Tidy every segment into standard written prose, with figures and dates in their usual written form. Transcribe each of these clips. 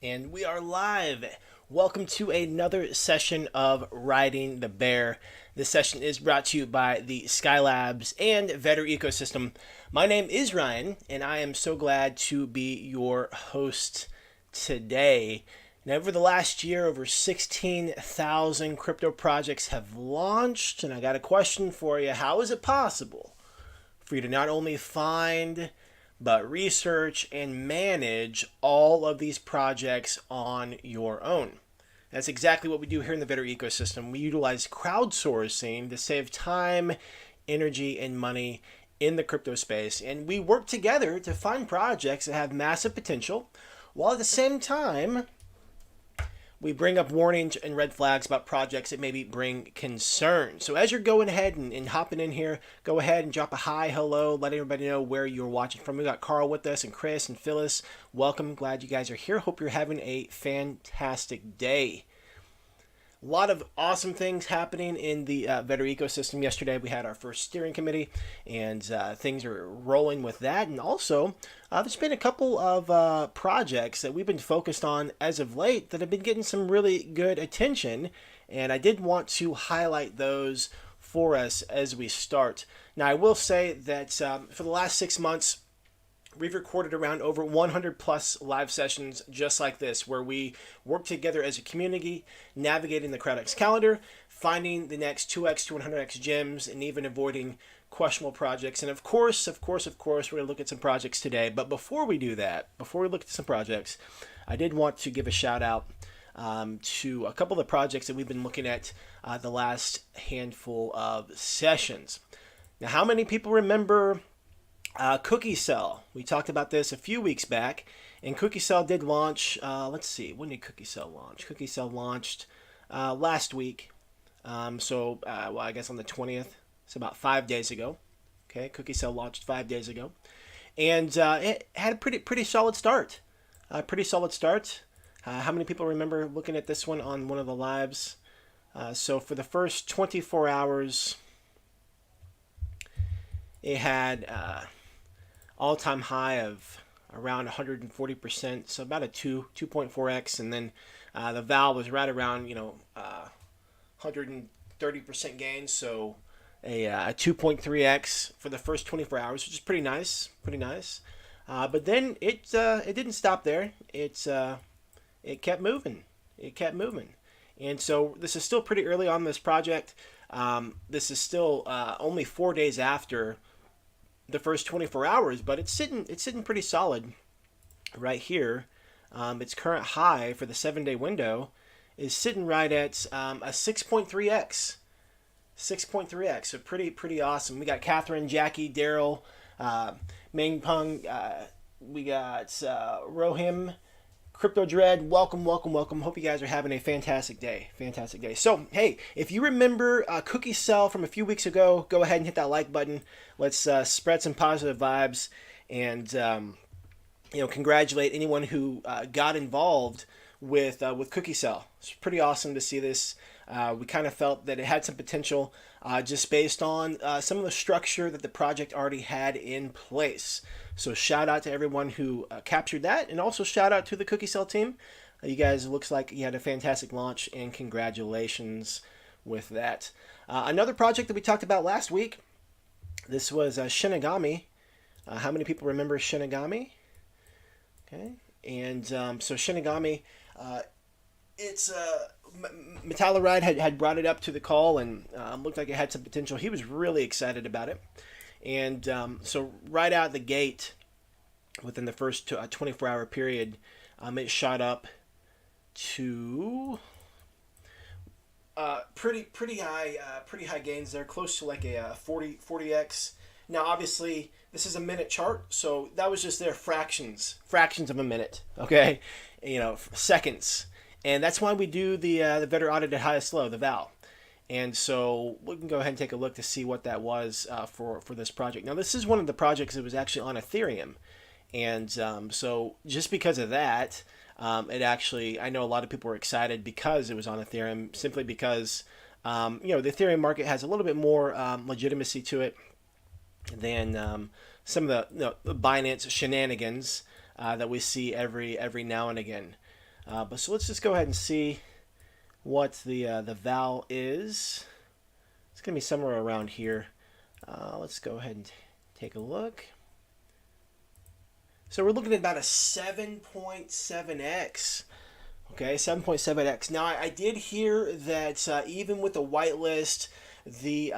And we are live. Welcome to another session of Riding the Bear. This session is brought to you by the Skylabs and Vetter ecosystem. My name is Ryan, and I am so glad to be your host today. Now, over the last year, over 16,000 crypto projects have launched, and I got a question for you. How is it possible for you to not only find but research and manage all of these projects on your own? That's exactly what we do here in the Vetter ecosystem. We utilize crowdsourcing to save time, energy, and money in the crypto space. And we work together to find projects that have massive potential, while at the same time, we bring up warnings and red flags about projects that maybe bring concern. So as you're going ahead and hopping in here, go ahead and drop a hi, hello, let everybody know where you're watching from. We got Carl with us and Chris and Phyllis. Welcome. Glad you guys are here. Hope you're having a fantastic day. A lot of awesome things happening in the Vetter ecosystem. Yesterday we had our first steering committee, and things are rolling with that. And also, there's been a couple of projects that we've been focused on as of late that have been getting some really good attention, and I did want to highlight those for us as we start. Now, I will say that for the last 6 months, we've recorded around over 100 plus live sessions just like this, where we work together as a community, navigating the CrowdX Calendar, finding the next 2x to 100x gems, and even avoiding questionable projects. And of course, we're going to look at some projects today. But before we do that, before we look at some projects, I did want to give a shout out to a couple of the projects that we've been looking at the last handful of sessions. Now, how many people remember Cookie Cell? We talked about this a few weeks back, and Cookie Cell did launch. Let's see, when did Cookie Cell launch? Cookie Cell launched last week, well, I guess on the 20th. It's about 5 days ago. Okay, Cookie Cell launched 5 days ago, and it had a pretty solid start. How many people remember looking at this one on one of the lives? So for the first 24 hours, it had all-time high of around 140%, so about a 2.4x, and then the val was right around 130% gain, so a 2.3x for the first 24 hours, which is pretty nice. But then it didn't stop there. It kept moving. And so this is still pretty early on this project. This is still only 4 days after the first 24 hours, but it's sitting pretty solid right here. Its current high for the 7-day window is sitting right at a 6.3x. So pretty awesome. We got Catherine, Jackie, Daryl, Ming Peng. We got Rohim, Crypto Dread. Welcome. Hope you guys are having a fantastic day. So, hey, if you remember Cookie Cell from a few weeks ago, go ahead and hit that like button. Let's spread some positive vibes, and congratulate anyone who got involved with Cookie Cell. It's pretty awesome to see this. We kind of felt that it had some potential just based on some of the structure that the project already had in place. So shout out to everyone who captured that, and also shout out to the Cookie Cell team. You guys, it looks like you had a fantastic launch, and congratulations with that. Another project that we talked about last week, this was Shinigami. How many people remember Shinigami? Okay, and so Shinigami, it's Metalluride had brought it up to the call, and looked like it had some potential. He was really excited about it, and so right out the gate, within the first 24-hour period, it shot up to pretty high gains there, close to like a 40x. Now, obviously, this is a minute chart, so that was just their fractions of a minute. Okay, seconds. And that's why we do the Vetter audited highest low, the val. And so we can go ahead and take a look to see what that was for this project. Now, this is one of the projects that was actually on Ethereum. And so just because of that, it actually, I know a lot of people were excited because it was on Ethereum, simply because, the Ethereum market has a little bit more legitimacy to it than some of the Binance shenanigans that we see every now and again. But so let's just go ahead and see what the val is. It's going to be somewhere around here. Let's go ahead and take a look. So we're looking at about a 7.7x. Okay, 7.7x. Now I did hear that even with the whitelist, the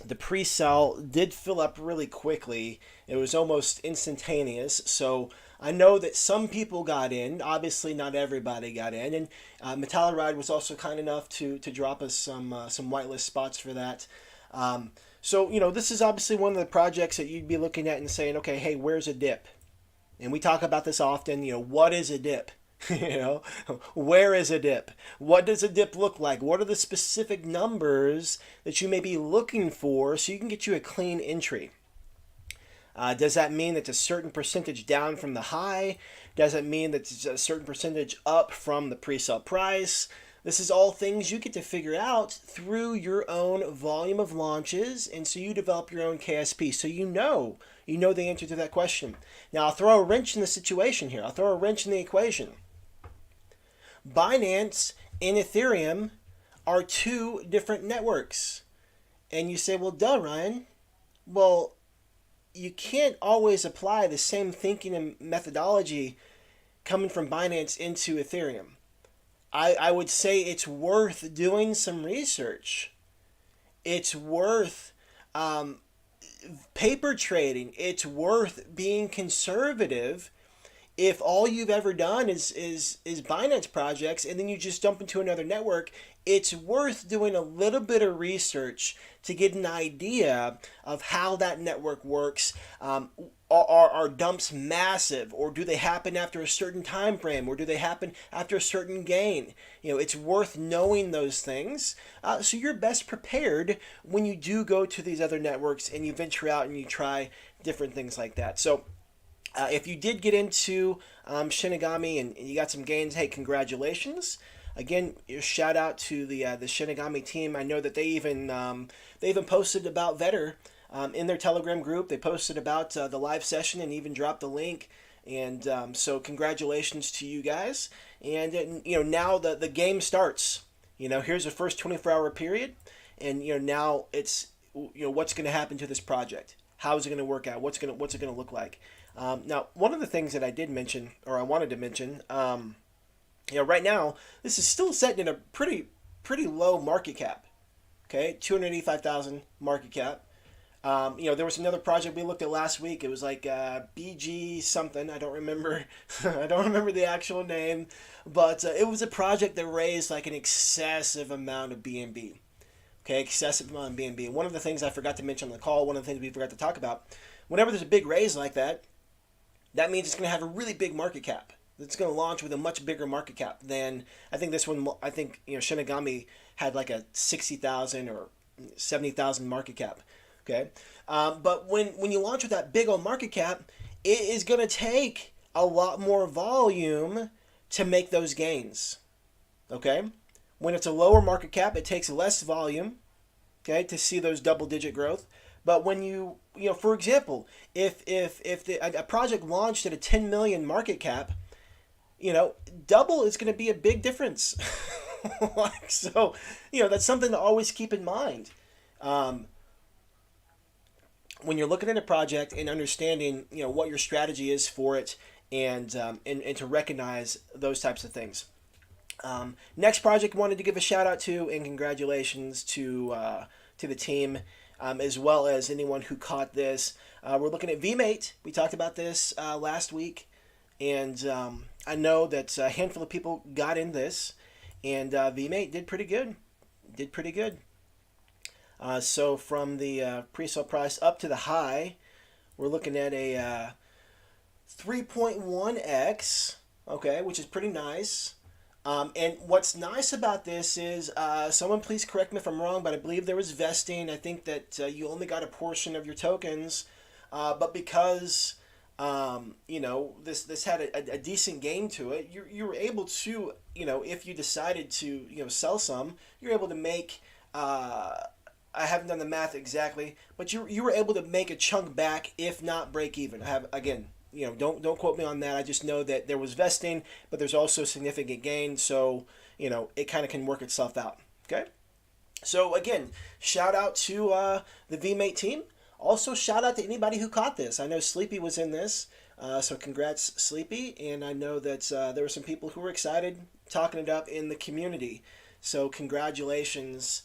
presale did fill up really quickly. It was almost instantaneous. So I know that some people got in. Obviously, not everybody got in. And Metalluride was also kind enough to drop us some whitelist spots for that. So, this is obviously one of the projects that you'd be looking at and saying, okay, hey, where's a dip? And we talk about this often, what is a dip? Where is a dip? What does a dip look like? What are the specific numbers that you may be looking for so you can get you a clean entry? Does that mean that it's a certain percentage down from the high? Does it mean that it's a certain percentage up from the pre-sale price? This is all things you get to figure out through your own volume of launches, and so you develop your own KSP. So you know the answer to that question. Now I'll throw a wrench in the situation here. I'll throw a wrench in the equation. Binance and Ethereum are two different networks. And you say, well, duh, Ryan. Well, you can't always apply the same thinking and methodology coming from Binance into Ethereum. I would say it's worth doing some research. It's worth paper trading. It's worth being conservative. If all you've ever done is Binance projects and then you just dump into another network, it's worth doing a little bit of research to get an idea of how that network works. Are dumps massive, or do they happen after a certain time frame, or do they happen after a certain gain? It's worth knowing those things so you're best prepared when you do go to these other networks and you venture out and you try different things like that. So if you did get into Shinigami and you got some gains, hey, congratulations. Again, shout out to the Shinigami team. I know that they even posted about Vetter in their Telegram group. They posted about the live session and even dropped the link. And so congratulations to you guys. And now the game starts. Here's the first 24-hour period, and now it's what's going to happen to this project. How is it going to work out? What's it going to look like? Now, one of the things that I did mention, or I wanted to mention, right now, this is still set in a pretty low market cap. Okay, 285,000 market cap. There was another project we looked at last week. It was like BG something. I don't remember. I don't remember the actual name, but it was a project that raised like an excessive amount of BNB. Okay, excessive amount of BNB. One of the things I forgot to mention on the call, one of the things we forgot to talk about, whenever there's a big raise like that, that means it's going to have a really big market cap. It's going to launch with a much bigger market cap than, I think this one, Shinigami had like a 60,000 or 70,000 market cap. Okay, but when you launch with that big old market cap, it is going to take a lot more volume to make those gains. Okay, when it's a lower market cap, it takes less volume, okay, to see those double-digit growth. But when for example, if a project launched at a 10 million market cap, double is going to be a big difference. So, that's something to always keep in mind. When you're looking at a project and understanding, what your strategy is for it, and to recognize those types of things. Next project, wanted to give a shout out to and congratulations to the team, as well as anyone who caught this. We're looking at VMate. We talked about this last week, and I know that a handful of people got in this, and VMate did pretty good. So from the pre-sale price up to the high, we're looking at a 3.1x, okay, which is pretty nice. And what's nice about this is, someone please correct me if I'm wrong, but I believe there was vesting. I think that you only got a portion of your tokens, but because this had a decent gain to it, you were able to, if you decided to sell some, you're able to make. I haven't done the math exactly, but you were able to make a chunk back, if not break even. I have, again, don't quote me on that. I just know that there was vesting, but there's also significant gain. So, it kind of can work itself out. Okay. So again, shout out to the VMate team. Also, shout out to anybody who caught this. I know Sleepy was in this, so congrats, Sleepy. And I know that there were some people who were excited talking it up in the community. So congratulations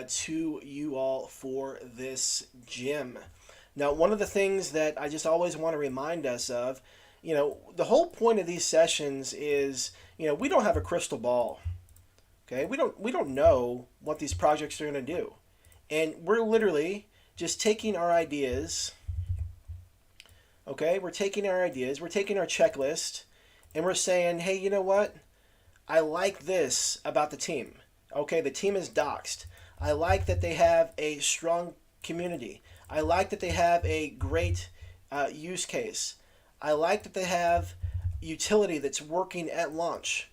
to you all for this gem. Now, one of the things that I just always want to remind us of, the whole point of these sessions is, we don't have a crystal ball. Okay, we don't know what these projects are going to do, and we're literally just taking our ideas. Okay, we're taking our checklist, and we're saying, hey, you know what? I like this about the team. Okay, the team is doxed. I like that they have a strong community. I like that they have a great use case. I like that they have utility that's working at launch.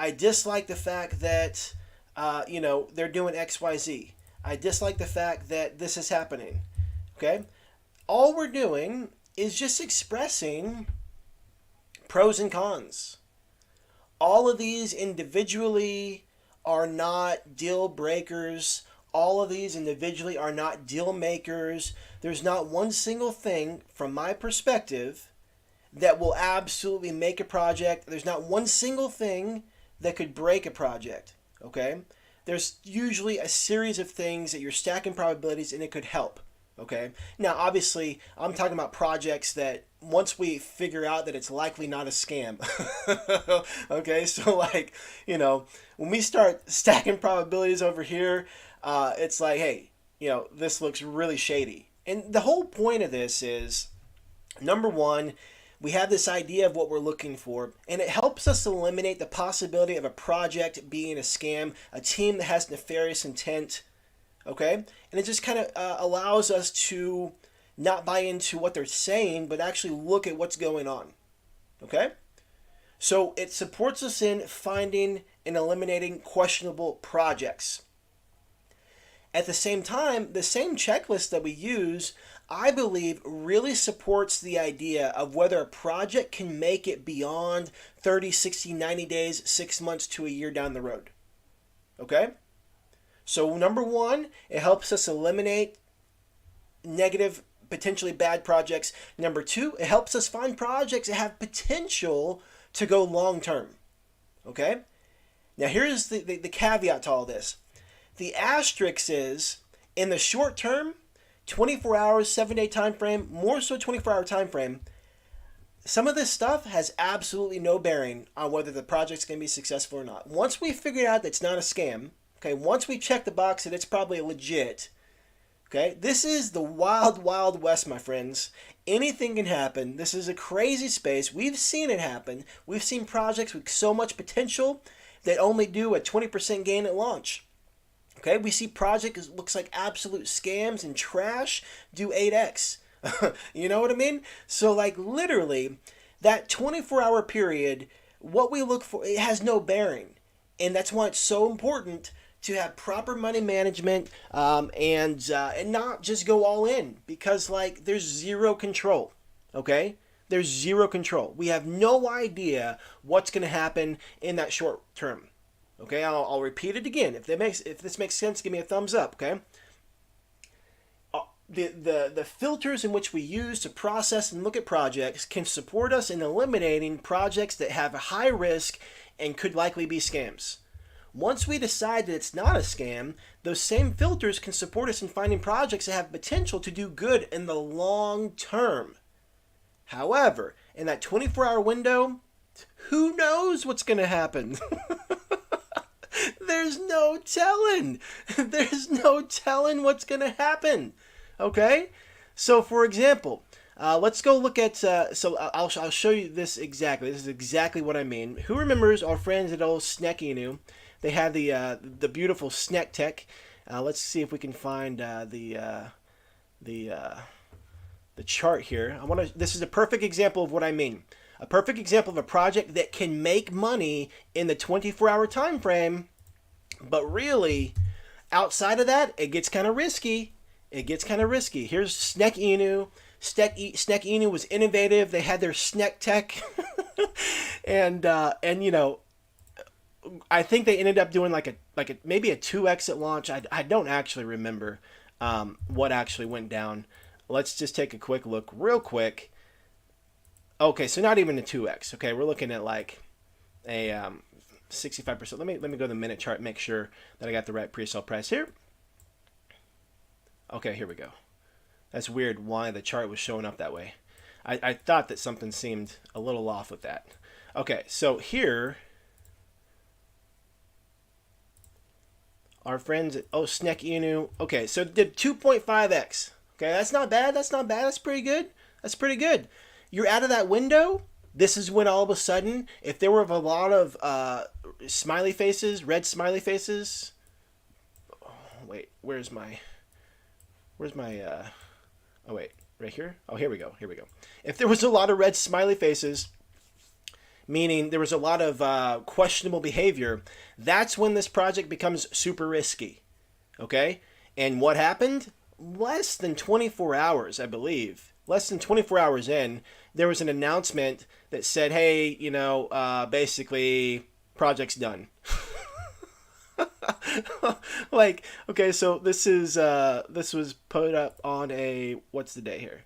I dislike the fact that, they're doing XYZ. I dislike the fact that this is happening. Okay? All we're doing is just expressing pros and cons. All of these individually are not deal breakers. All of these individually are not deal makers. There's not one single thing, from my perspective, that will absolutely make a project. There's not one single thing that could break a project, okay? There's usually a series of things that you're stacking probabilities and it could help, okay? Now, obviously, I'm talking about projects that once we figure out that it's likely not a scam, okay? So, when we start stacking probabilities over here, it's like, hey, this looks really shady. And the whole point of this is, number one, we have this idea of what we're looking for, and it helps us eliminate the possibility of a project being a scam, a team that has nefarious intent, okay? And it just kind of allows us to not buy into what they're saying, but actually look at what's going on, okay? So it supports us in finding and eliminating questionable projects. At the same time, the same checklist that we use, I believe, really supports the idea of whether a project can make it beyond 30, 60, 90 days, 6 months to a year down the road. Okay? So number one, it helps us eliminate negative, potentially bad projects. Number two, it helps us find projects that have potential to go long term. Okay? Now here's the caveat to all this. The asterisk is, in the short term, 24 hours, 7-day time frame, more so 24-hour time frame, some of this stuff has absolutely no bearing on whether the project's going to be successful or not. Once we figure out that it's not a scam, okay, once we check the box that it's probably legit, okay, this is the wild, wild west, my friends. Anything can happen. This is a crazy space. We've seen it happen. We've seen projects with so much potential that only do a 20% gain at launch. Okay, we see projects looks like absolute scams and trash do 8x. You know what I mean? So literally, that 24-hour period, what we look for, it has no bearing. And that's why it's so important to have proper money management and not just go all in, because there's zero control. Okay? There's zero control. We have no idea what's going to happen in that short term. Okay, I'll repeat it again. If this makes sense, give me a thumbs up. Okay. The filters in which we use to process and look at projects can support us in eliminating projects that have a high risk and could likely be scams. Once we decide that it's not a scam, those same filters can support us in finding projects that have potential to do good in the long term. However, in that 24-hour window, who knows what's going to happen? There's no telling. There's no telling what's going to happen. Okay? So, for example, let's go look at... I'll show you this exactly. This is exactly what I mean. Who remembers our friends at old Snekinu? They had the beautiful Snek Tech. Let's see if we can find the chart here. This is a perfect example of what I mean. A perfect example of a project that can make money in the 24-hour time frame, but really, outside of that, it gets kind of risky. It gets kind of risky. Here's Snekinu. Snek Inu was innovative. They had their Snek tech, and you know, I think they ended up doing like a maybe a 2x at launch. I don't actually remember what actually went down. Let's just take a quick look, real quick. Okay, so not even a 2x. Okay, we're looking at like a 65%. Let me go to the minute chart, make sure that I got the right pre-sale price here. Okay, here we go. That's weird why the chart was showing up that way. I thought that something seemed a little off with that. Okay, so here, our friends at Snek Inu. Okay, so it did 2.5x. Okay, that's not bad. That's not bad. That's pretty good. That's pretty good. You're out of that window. This is when all of a sudden, if there were a lot of smiley faces, red smiley faces. Oh, wait, where's my? Oh wait, right here. Oh, here we go. Here we go. If there was a lot of red smiley faces, meaning there was a lot of questionable behavior, that's when this project becomes super risky. Okay, and what happened? Less than 24 hours, I believe. Less than 24 hours in, there was an announcement that said, hey, you know, basically, project's done. Like, okay, so this was put up on what's the day here?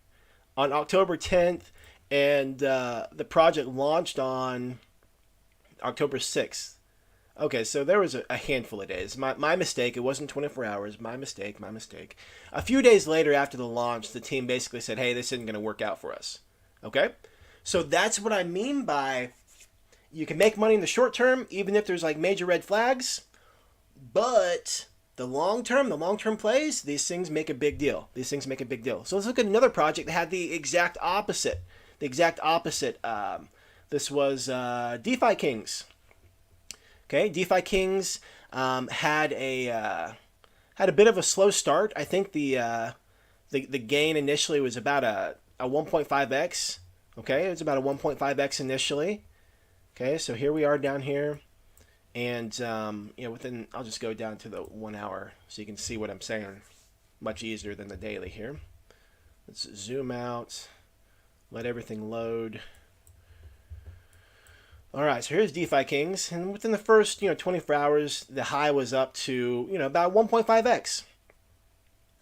On October 10th, and the project launched on October 6th. Okay, so there was a handful of days. My mistake. It wasn't 24 hours. My mistake. A few days later after the launch, the team basically said, hey, this isn't going to work out for us. Okay? So that's what I mean by you can make money in the short term, even if there's like major red flags. But the long term plays, these things make a big deal. So let's look at another project that had the exact opposite. This was DeFi Kings. Okay, DeFi Kings had a bit of a slow start. I think the gain initially was about a 1.5x. Okay, it was about a 1.5x initially. Okay, so here we are down here, and you know, I'll just go down to the 1 hour so you can see what I'm saying. Much easier than the daily here. Let's zoom out, let everything load. All right, so here's DeFi Kings, and within the first 24 hours, the high was up to about 1.5x.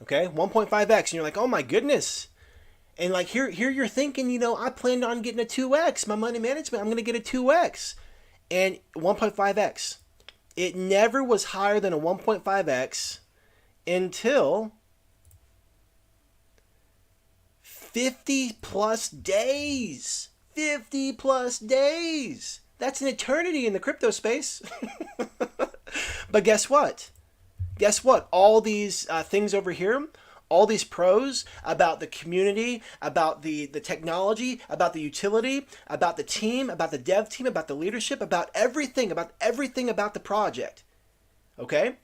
Okay, 1.5x, and you're like, oh my goodness, and like here you're thinking, I planned on getting a 2x. My money management, I'm gonna get a 2x, and 1.5x. It never was higher than a 1.5x until 50 plus days. 50 plus days. That's an eternity in the crypto space. But guess what? All these things over here, all these pros about the community, about the technology, about the utility, about the team, about the dev team, about the leadership, about everything about the project. Okay?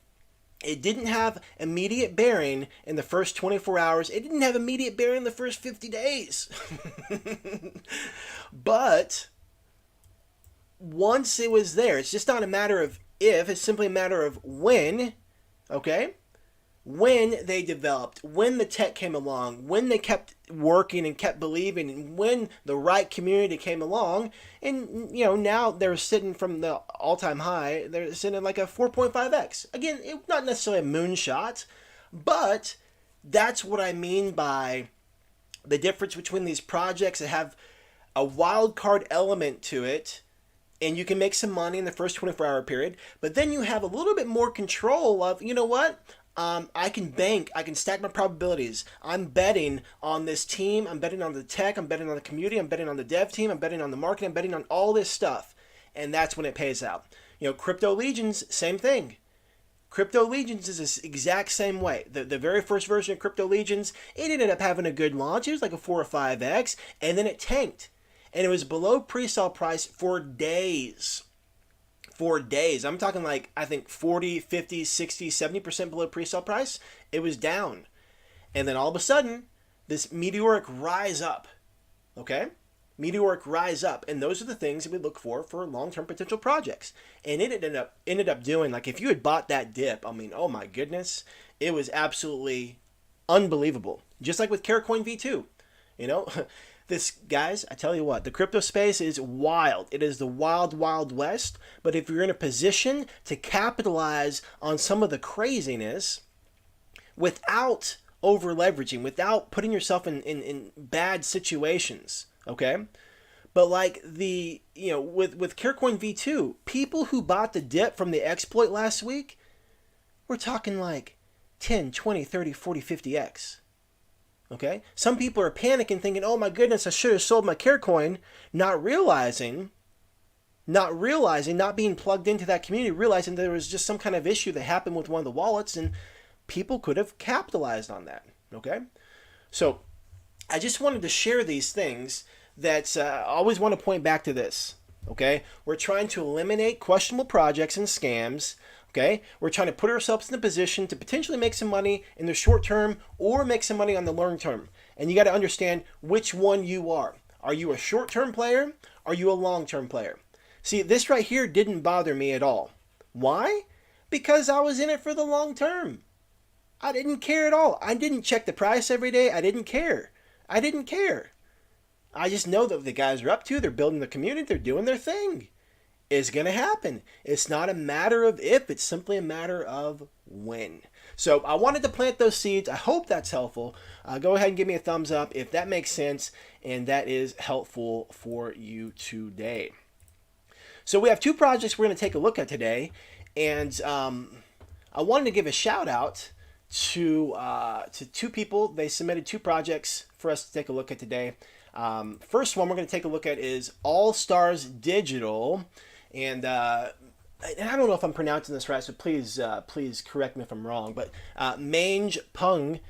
It didn't have immediate bearing in the first 24 hours. It didn't have immediate bearing in the first 50 days. But once it was there, it's just not a matter of if, it's simply a matter of when, okay? When they developed, when the tech came along, when they kept working and kept believing, and when the right community came along, and now they're sitting from the all-time high, they're sitting at like a 4.5x. Again, not necessarily a moonshot, but that's what I mean by the difference between these projects that have a wild card element to it, and you can make some money in the first 24-hour period, but then you have a little bit more control of, I can bank, I can stack my probabilities. I'm betting on this team, I'm betting on the tech, I'm betting on the community, I'm betting on the dev team, I'm betting on the marketing, I'm betting on all this stuff. And that's when it pays out. Crypto Legions, same thing. Crypto Legions is the exact same way. The very first version of Crypto Legions, it ended up having a good launch. It was like a 4 or 5x, and then it tanked. And it was below pre-sale price for days. For days. I'm talking like, I think 40, 50, 60, 70% below pre-sale price. It was down. And then all of a sudden, this meteoric rise up. Okay? Meteoric rise up. And those are the things that we look for long-term potential projects. And it ended up doing, like, if you had bought that dip, I mean, oh my goodness, it was absolutely unbelievable. Just like with Caracoin V2. You know, this, guys, I tell you what, the crypto space is wild. It is the wild, wild west. But if you're in a position to capitalize on some of the craziness without over leveraging, without putting yourself in bad situations, okay? But like with Carecoin V2, people who bought the dip from the exploit last week, we're talking like 10, 20, 30, 40, 50x. Okay? Some people are panicking thinking, oh my goodness, I should have sold my Carecoin, not realizing, not being plugged into that community, realizing there was just some kind of issue that happened with one of the wallets and people could have capitalized on that. Okay? So I just wanted to share these things that I always want to point back to this. Okay? We're trying to eliminate questionable projects and scams. Okay, we're trying to put ourselves in a position to potentially make some money in the short term or make some money on the long term. And you got to understand which one you are. Are you a short term player? Are you a long term player? See, this right here didn't bother me at all. Why? Because I was in it for the long term. I didn't care at all. I didn't check the price every day. I didn't care. I just know that the guys are up to, they're building the community, they're doing their thing. Is going to happen. It's not a matter of if, it's simply a matter of when. So I wanted to plant those seeds. I hope that's helpful. Go ahead and give me a thumbs up if that makes sense and that is helpful for you today. So we have two projects we're going to take a look at today, and I wanted to give a shout out to two people. They submitted two projects for us to take a look at today. First one we're going to take a look at is All Stars Digital. And I don't know if I'm pronouncing this right, so please correct me if I'm wrong. But Mange Pung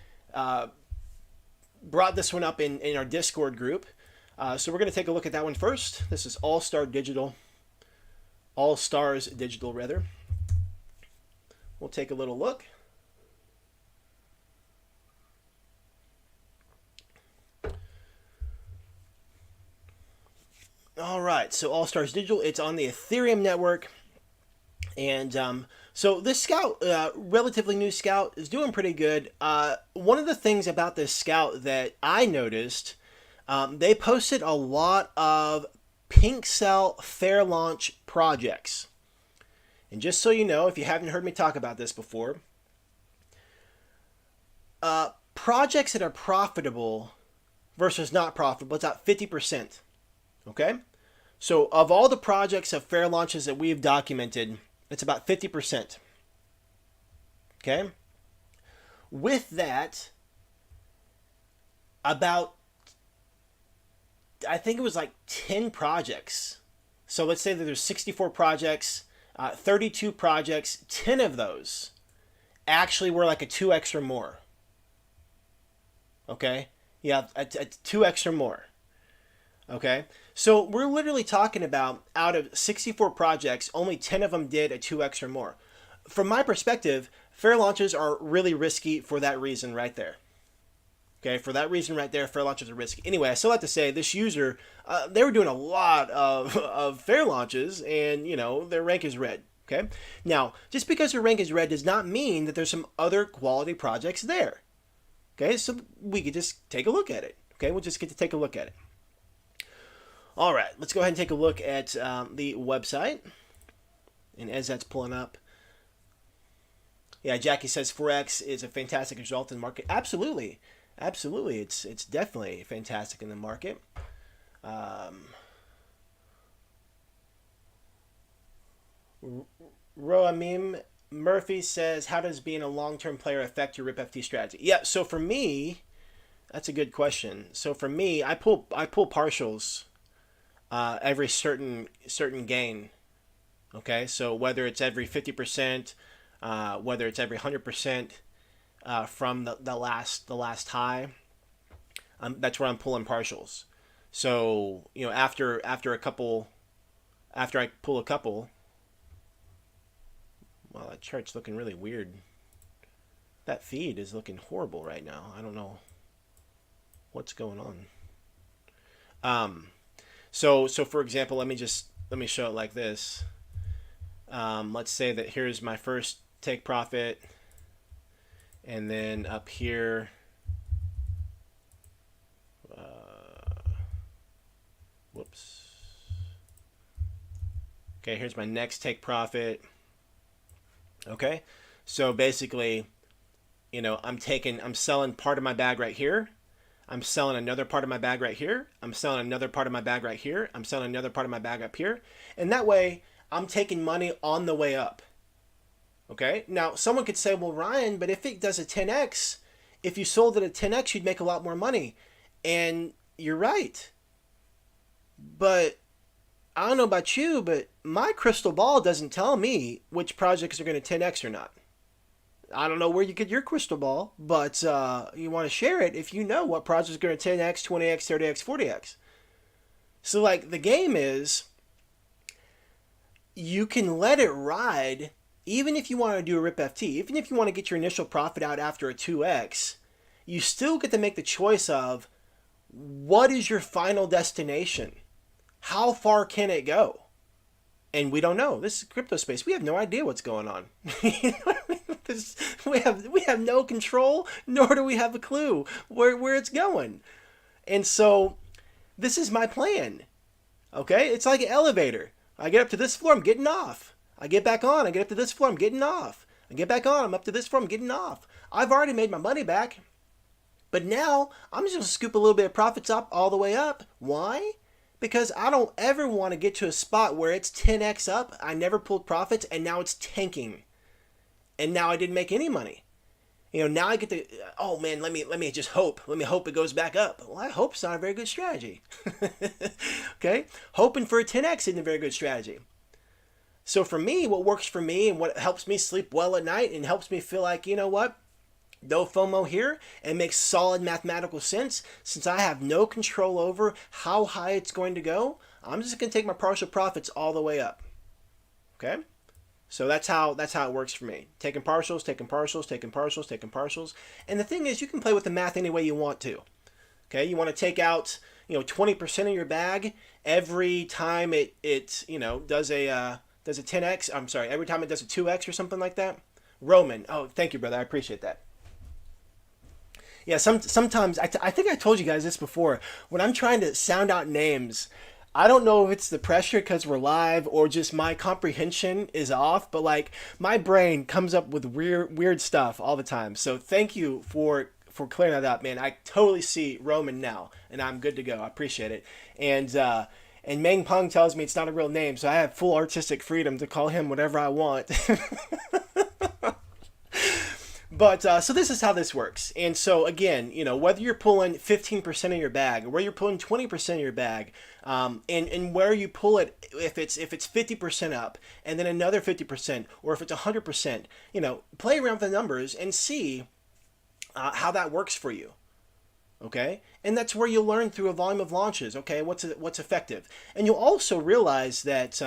brought this one up in our Discord group. So we're going to take a look at that one first. This is All Stars Digital, rather. We'll take a little look. All right, so All Stars Digital, it's on the Ethereum network. And so this Scout, relatively new Scout, is doing pretty good. One of the things about this Scout that I noticed, they posted a lot of pink cell fair launch projects. And just so you know, if you haven't heard me talk about this before, projects that are profitable versus not profitable, it's about 50%. Okay? So of all the projects of fair launches that we've documented, it's about 50%. Okay? With that, about, I think it was like 10 projects. So let's say that there's 64 projects, 32 projects, 10 of those actually were like a 2x or more. Okay? Yeah, a 2x or more. Okay, so we're literally talking about out of 64 projects, only 10 of them did a 2x or more. From my perspective, fair launches are really risky for that reason right there. Okay, for that reason right there, fair launches are risky. Anyway, I still have to say, this user, they were doing a lot of fair launches, and, you know, their rank is red. Okay, now, just because their rank is red does not mean that there's some other quality projects there. Okay, so we could just take a look at it. Okay, we'll just get to take a look at it. All right, let's go ahead and take a look at the website. And as that's pulling up, yeah, Jackie says 4x is a fantastic result in the market. Absolutely, absolutely, it's definitely fantastic in the market. Roamim Murphy says, how does being a long-term player affect your RIP-FT strategy? Yeah, so for me, that's a good question. So for me, I pull partials every certain gain. Okay, so whether it's every 50%, whether it's every 100% from the last high, that's where I'm pulling partials. So you know, after I pull a couple, well, that chart's looking really weird. That feed is looking horrible right now. I don't know what's going on. So for example, let me show it like this. Let's say that here's my first take profit, and then up here, Okay, here's my next take profit. Okay, so basically, I'm selling part of my bag right here. I'm selling another part of my bag right here. I'm selling another part of my bag right here. I'm selling another part of my bag up here. And that way, I'm taking money on the way up. Okay, now someone could say, well, Ryan, but if it does a 10x, if you sold it at 10x, you'd make a lot more money. And you're right. But I don't know about you, but my crystal ball doesn't tell me which projects are going to 10x or not. I don't know where you get your crystal ball, but you want to share it if you know what projects are going to 10x, 20x, 30x, 40x. So, like, the game is you can let it ride, even if you want to do a RIP FT, even if you want to get your initial profit out after a 2x, you still get to make the choice of what is your final destination? How far can it go? And we don't know. This is crypto space. We have no idea what's going on. You know what I mean? We have no control, nor do we have a clue where it's going. And so this is my plan. Okay? It's like an elevator. I get up to this floor, I'm getting off. I get back on, I get up to this floor, I'm getting off. I get back on, I'm up to this floor, I'm getting off. I've already made my money back. But now I'm just going to scoop a little bit of profits up all the way up. Why? Because I don't ever want to get to a spot where it's 10x up, I never pulled profits, and now it's tanking. And now I didn't make any money. Now I get to, oh man, let me just hope. Let me hope it goes back up. Well, I hope it's not a very good strategy. Okay? Hoping for a 10x isn't a very good strategy. So for me, what works for me and what helps me sleep well at night and helps me feel like, you know what? No FOMO here, and makes solid mathematical sense. Since I have no control over how high it's going to go, I'm just going to take my partial profits all the way up. Okay? So that's how it works for me. Taking partials, taking partials, taking partials, taking partials. And the thing is, you can play with the math any way you want to. Okay? You want to take out, 20% of your bag every time it does a 10x. I'm sorry, every time it does a 2x or something like that. Roman. Oh, thank you, brother. I appreciate that. Yeah, sometimes, I think I told you guys this before, when I'm trying to sound out names, I don't know if it's the pressure because we're live or just my comprehension is off, but like my brain comes up with weird stuff all the time. So thank you for clearing that up, man. I totally see Roman now, and I'm good to go. I appreciate it. And Meng Peng tells me it's not a real name, so I have full artistic freedom to call him whatever I want. But so this is how this works. And so again, whether you're pulling 15% of your bag or where you're pulling 20% of your bag, and where you pull it, if it's 50% up and then another 50%, or if it's 100%, play around with the numbers and see how that works for you. Okay? And that's where you'll learn through a volume of launches. Okay, what's effective. And you'll also realize that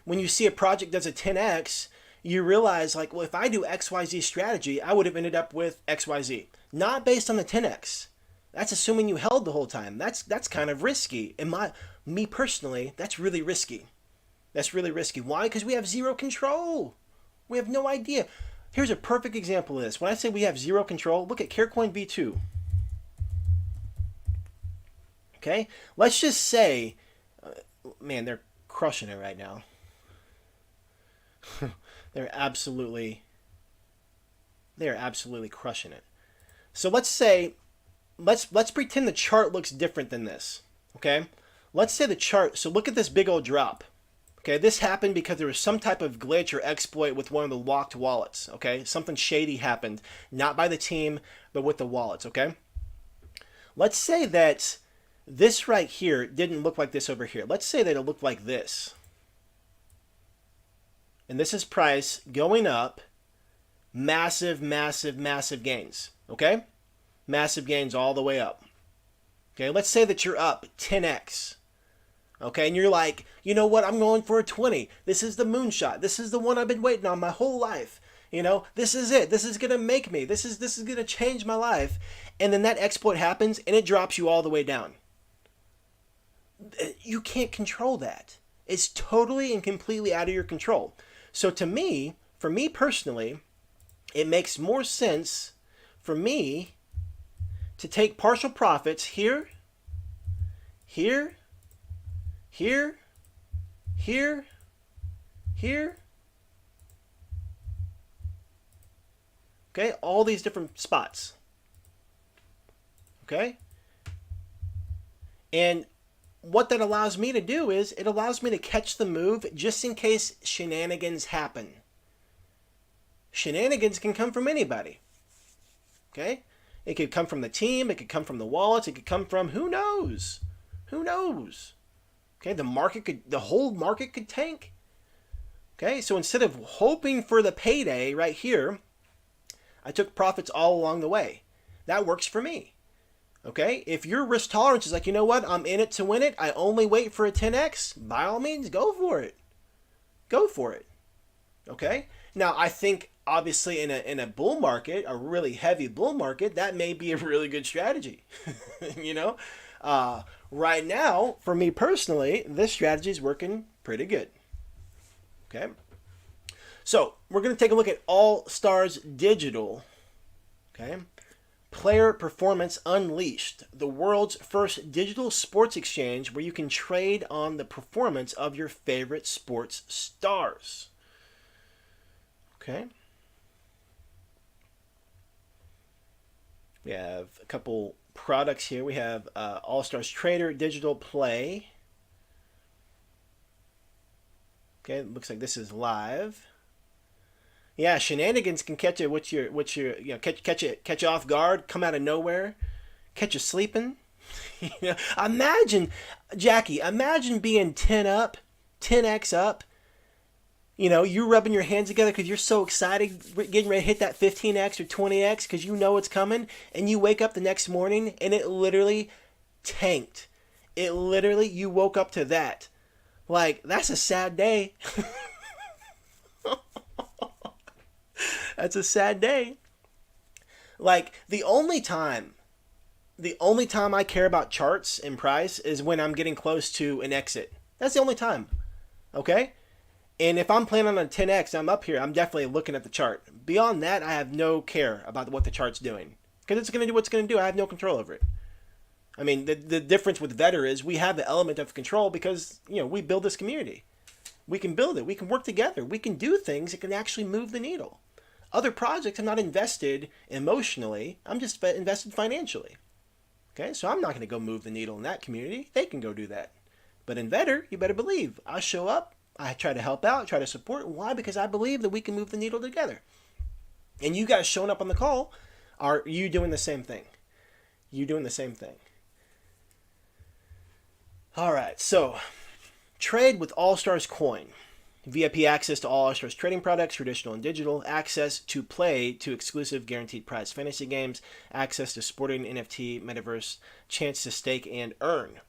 when you see a project does a 10x, you realize, like, well, if I do XYZ strategy, I would have ended up with XYZ. Not based on the 10x. That's assuming you held the whole time. That's kind of risky. Me personally, that's really risky. That's really risky. Why? Because we have zero control. We have no idea. Here's a perfect example of this. When I say we have zero control, look at Carecoin V2. Okay? Let's just say, man, they're crushing it right now. They're absolutely crushing it. So let's say, let's pretend the chart looks different than this. Okay? Let's say the chart, so look at this big old drop. Okay, this happened because there was some type of glitch or exploit with one of the locked wallets. Okay, something shady happened, not by the team, but with the wallets. Okay, let's say that this right here didn't look like this over here. Let's say that it looked like this. And this is price going up, massive, massive, massive gains. Okay, massive gains all the way up. Okay, let's say that you're up 10x. Okay, and you're like, you know what, I'm going for a 20. This is the moonshot. This is the one I've been waiting on my whole life. This is it. This is going to make me. This is going to change my life. And then that exploit happens and it drops you all the way down. You can't control that. It's totally and completely out of your control. So for me personally, it makes more sense for me to take partial profits here here, here, here, here. Okay, all these different spots. Okay? And what that allows me to do is it allows me to catch the move just in case shenanigans happen. Shenanigans can come from anybody. Okay? It could come from the team, it could come from the wallets, it could come from who knows? Who knows? Okay, the whole market could tank. Okay, so instead of hoping for the payday right here, I took profits all along the way. That works for me. Okay, if your risk tolerance is like, you know what, I'm in it to win it, I only wait for a 10x, by all means, go for it. Go for it. Okay, now I think obviously in a bull market, a really heavy bull market, that may be a really good strategy. You know, right now, for me personally, this strategy is working pretty good. Okay, so we're going to take a look at All Stars Digital. Okay. Player Performance Unleashed, the world's first digital sports exchange where you can trade on the performance of your favorite sports stars. Okay. We have a couple products here. We have All Stars Trader Digital Play. Okay, it looks like this is live. Yeah, shenanigans can catch you. What's your catch you off guard, come out of nowhere, catch you sleeping. You know, imagine, Jackie, imagine being 10 up, 10x up. You know, you're rubbing your hands together because you're so excited, getting ready to hit that 15x or 20x because you know it's coming, and you wake up the next morning and it literally tanked. It literally, you woke up to that. Like, that's a sad day. That's a sad day. Like, the only time I care about charts and price is when I'm getting close to an exit. That's the only time. Okay? And if I'm planning on a 10x, I'm up here, I'm definitely looking at the chart. Beyond that, I have no care about what the chart's doing. Because it's going to do what it's going to do. I have no control over it. I mean, the difference with Vetter is we have the element of control because, you know, we build this community. We can build it. We can work together. We can do things that can actually move the needle. Other projects, I'm not invested emotionally. I'm just invested financially. Okay, so I'm not going to go move the needle in that community. They can go do that. But in Vetter, you better believe, I show up, I try to help out, try to support. Why? Because I believe that we can move the needle together. And you guys showing up on the call, are you doing the same thing? You doing the same thing. All right, so trade with All Stars Coin. VIP access to all All Stars trading products, traditional and digital, access to play to exclusive guaranteed prize fantasy games, access to sporting NFT, metaverse, chance to stake and earn.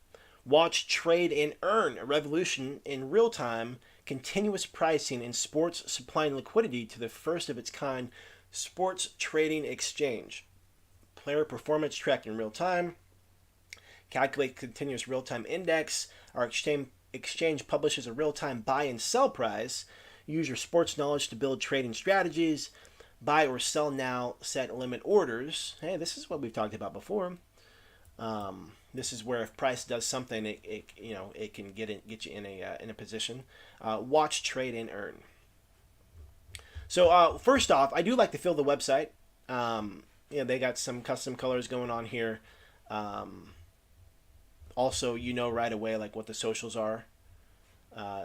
Watch, trade, and earn a revolution in real time, continuous pricing in sports, supplying liquidity to the first of its kind sports trading exchange. Player performance tracked in real time. Calculate continuous real time index. Our exchange publishes a real-time buy and sell price. Use your sports knowledge to build trading strategies. Buy or sell now, set limit orders. Hey, this is what we've talked about before. This is where if price does something, it can get you in a position. Watch, trade, and earn. So first off, I do like to fill the website. They got some custom colors going on here. Also, you know right away like what the socials are.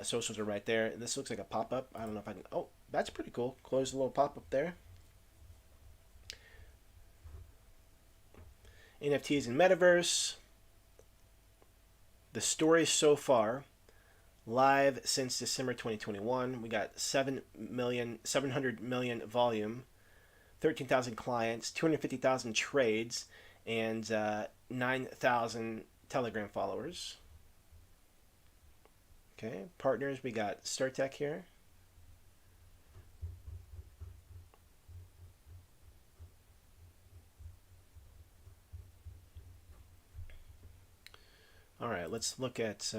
Socials are right there. This looks like a pop-up. I don't know if I can... Oh, that's pretty cool. Close the little pop-up there. NFTs and Metaverse. The story so far, live since December 2021. We got 700 million volume, 13,000 clients, 250,000 trades, and 9,000 Telegram followers. Okay, partners, we got StarTech here. All right, let's look at...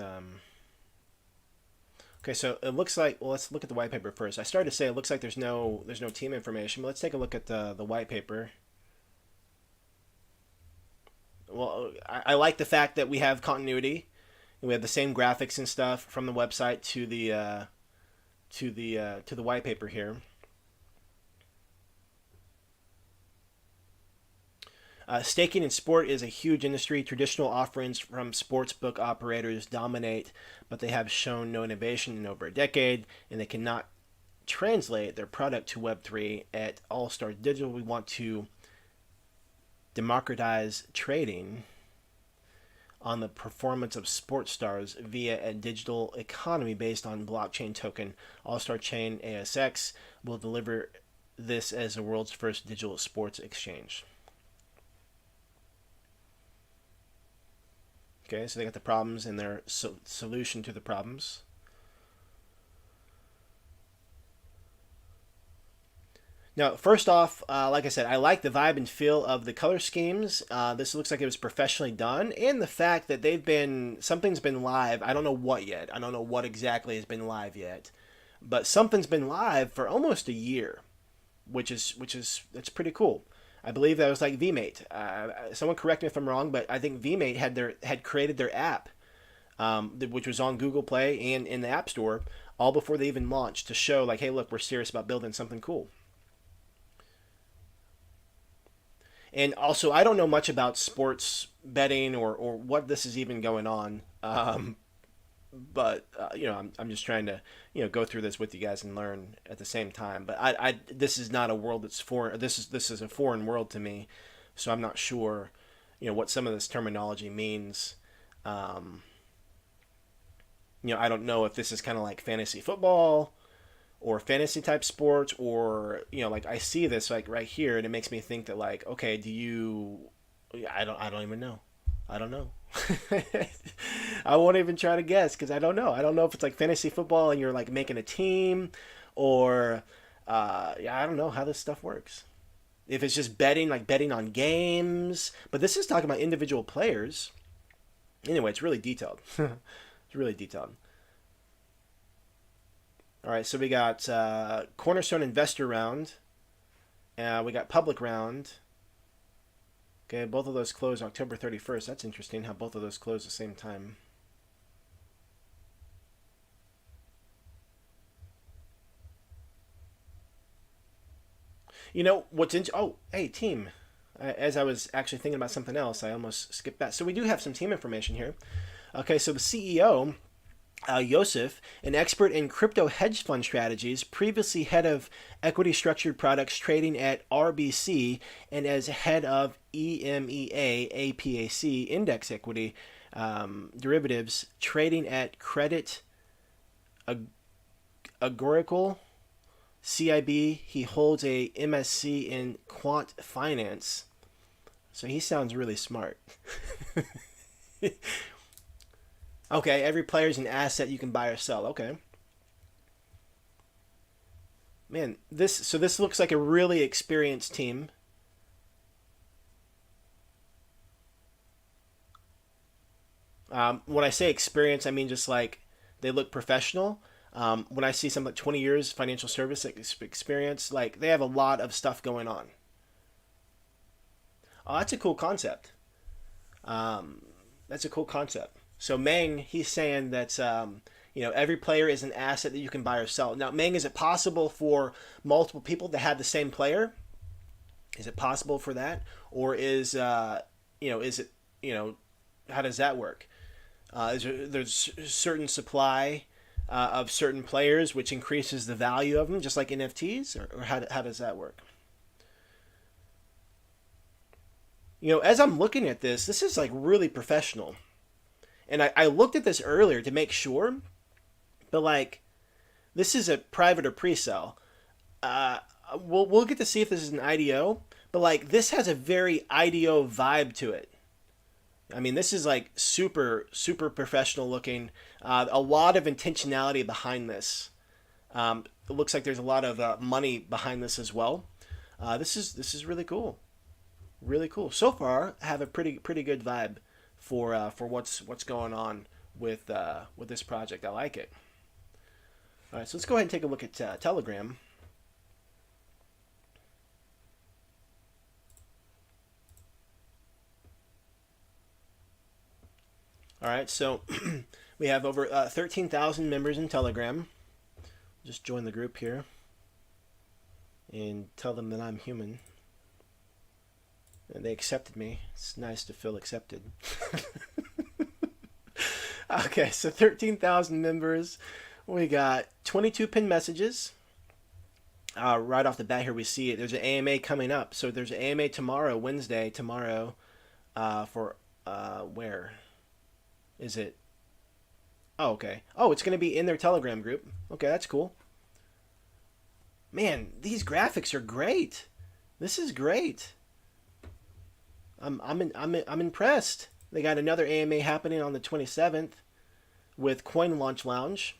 Okay, so it looks like... Well, let's look at the white paper first. I started to say it looks like there's no team information, but let's take a look at the white paper. Well, I like the fact that we have continuity. We have the same graphics and stuff from the website to the white paper here. Staking in sport is a huge industry. Traditional offerings from sports book operators dominate, but they have shown no innovation in over a decade, and they cannot translate their product to Web3. At All Star Digital, we want to democratize trading on the performance of sports stars via a digital economy based on blockchain token. All Star Chain ASX will deliver this as the world's first digital sports exchange. Okay, so they got the problems and their solution to the problems. Now, first off, like I said, I like the vibe and feel of the color schemes. This looks like it was professionally done, and the fact that something's been live. I don't know what yet. I don't know what exactly has been live yet, but something's been live for almost a year, which is that's pretty cool. I believe that was like VMate. Someone correct me if I'm wrong, but I think VMate had created their app, which was on Google Play and in the App Store, all before they even launched, to show like, hey, look, we're serious about building something cool. And also, I don't know much about sports betting or what this is even going on. But I'm just trying to go through this with you guys and learn at the same time. But this is not a world that's foreign. This is a foreign world to me, so I'm not sure what some of this terminology means. I don't know if this is kind of like fantasy football or fantasy type sports, or like I see this like right here and it makes me think that like, okay, I don't even know. I don't know. I won't even try to guess because I don't know. I don't know if it's like fantasy football and you're like making a team, or I don't know how this stuff works. If it's just betting, like betting on games, but this is talking about individual players. Anyway, it's really detailed. It's really detailed. All right, so we got Cornerstone Investor Round. We got Public Round. Okay, both of those close October 31st. That's interesting how both of those close at the same time. What's oh, hey, team. As I was actually thinking about something else, I almost skipped that. So we do have some team information here. Okay, so the CEO, Yosef, an expert in crypto hedge fund strategies, previously head of equity structured products trading at RBC, and as head of EMEA APAC index equity derivatives trading at Credit Agricole CIB. He holds a MSc in quant finance. So he sounds really smart. Okay, every player is an asset you can buy or sell. Okay. Man, this looks like a really experienced team. When I say experience, I mean just like they look professional. When I see something like 20 years financial service experience, like they have a lot of stuff going on. Oh, that's a cool concept. That's a cool concept. So Meng, he's saying that every player is an asset that you can buy or sell. Now, Meng, is it possible for multiple people to have the same player? Is it possible for that, or is it how does that work? There's certain supply of certain players, which increases the value of them, just like NFTs, or how does that work? As I'm looking at this is like really professional. And I looked at this earlier to make sure, but like, this is a private or pre-sale. We'll get to see if this is an IDO, but like this has a very IDO vibe to it. I mean, this is like super super professional looking. A lot of intentionality behind this. It looks like there's a lot of money behind this as well. This is really cool, really cool. So far, I have a pretty good vibe for what's going on with this project. I like it. All right, so let's go ahead and take a look at Telegram. All right, so we have over 13,000 members in Telegram. Just join the group here and tell them that I'm human. And they accepted me. It's nice to feel accepted. Okay, so 13,000 members. We got 22 pinned messages. Right off the bat here we see it. There's an AMA coming up. So there's an AMA tomorrow, Wednesday, tomorrow, for, where is it? Oh, okay. Oh, it's going to be in their Telegram group. Okay, that's cool. Man, these graphics are great. This is great. I'm impressed. They got another AMA happening on the 27th with Coin Launch Lounge.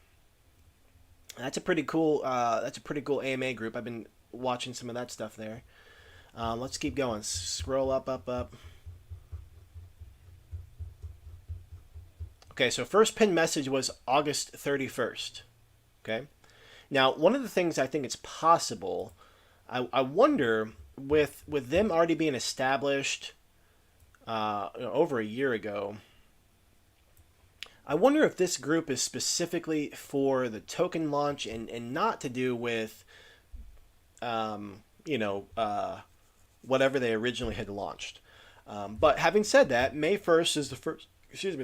That's a pretty cool. That's a pretty cool AMA group. I've been watching some of that stuff there. Let's keep going. Scroll up, up, up. Okay, so first pinned message was August 31st. Okay. Now, one of the things I think it's possible, I wonder with them already being established over a year ago, I wonder if this group is specifically for the token launch and not to do with, whatever they originally had launched. But having said that, May 1st is the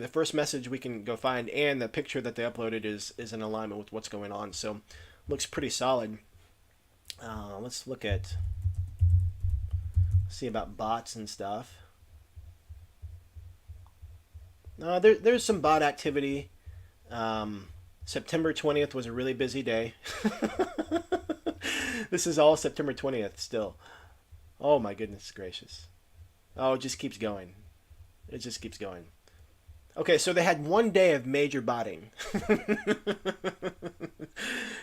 first message we can go find, and the picture that they uploaded is in alignment with what's going on. So looks pretty solid. Let's see about bots and stuff. There's some bot activity. September 20th was a really busy day. This is all September 20th still. Oh my goodness gracious. Oh, it just keeps going. It just keeps going. Okay, so they had one day of major botting.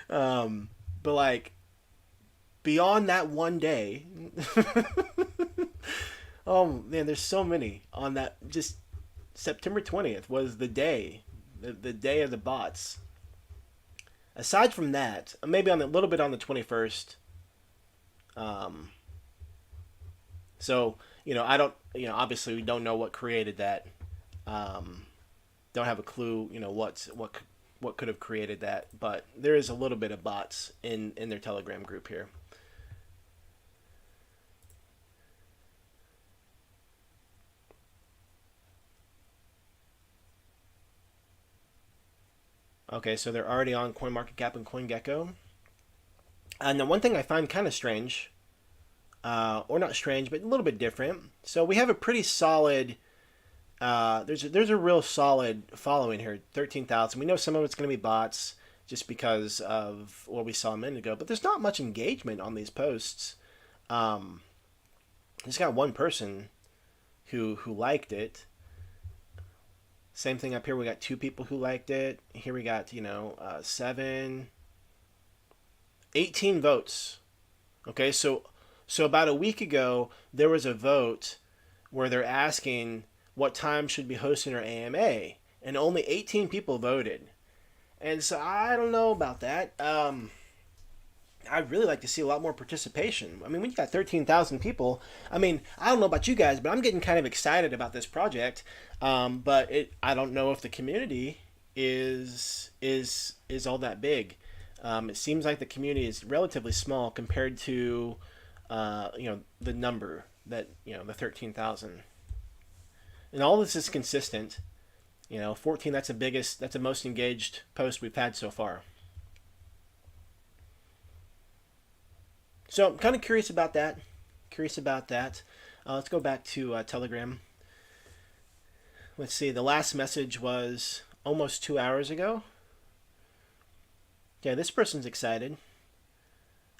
But like, beyond that one day, oh man, there's so many on that. Just September 20th was the day, the day of the bots. Aside from that, maybe on a little bit on the 21st. So I don't, obviously we don't know what created that. Don't have a clue, what could have created that, but there is a little bit of bots in their Telegram group here. Okay, so they're already on CoinMarketCap and CoinGecko. And the one thing I find kind of strange, or not strange, but a little bit different. So we have a pretty solid. There's a real solid following here, 13,000. We know some of it's going to be bots just because of what we saw a minute ago, but there's not much engagement on these posts. Just got one person who liked it. Same thing up here. We got 2 people who liked it. Here we got 18 votes. Okay, so about a week ago there was a vote where they're asking what time should be hosting our AMA, and only 18 people voted. And so I don't know about that. I'd really like to see a lot more participation. I mean, when you got 13,000 people, I mean, I don't know about you guys, but I'm getting kind of excited about this project. But I don't know if the community is all that big. It seems like the community is relatively small compared to, the number that, the 13,000. And all this is consistent. 14, that's the most engaged post we've had so far. So I'm kind of curious about that. Let's go back to Telegram. Let's see. The last message was almost 2 hours ago. Yeah, this person's excited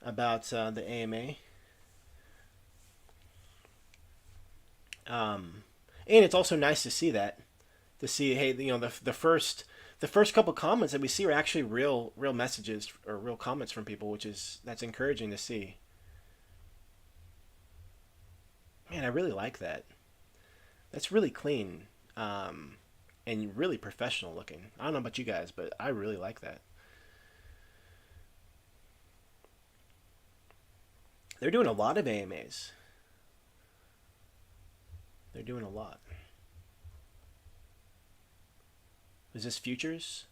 about the AMA. And it's also nice to see that. To see, hey, the first couple comments that we see are actually real messages or real comments from people, that's encouraging to see. Man, I really like that. That's really clean, and really professional looking. I don't know about you guys, but I really like that. They're doing a lot of AMAs. They're doing a lot. Is this Futures?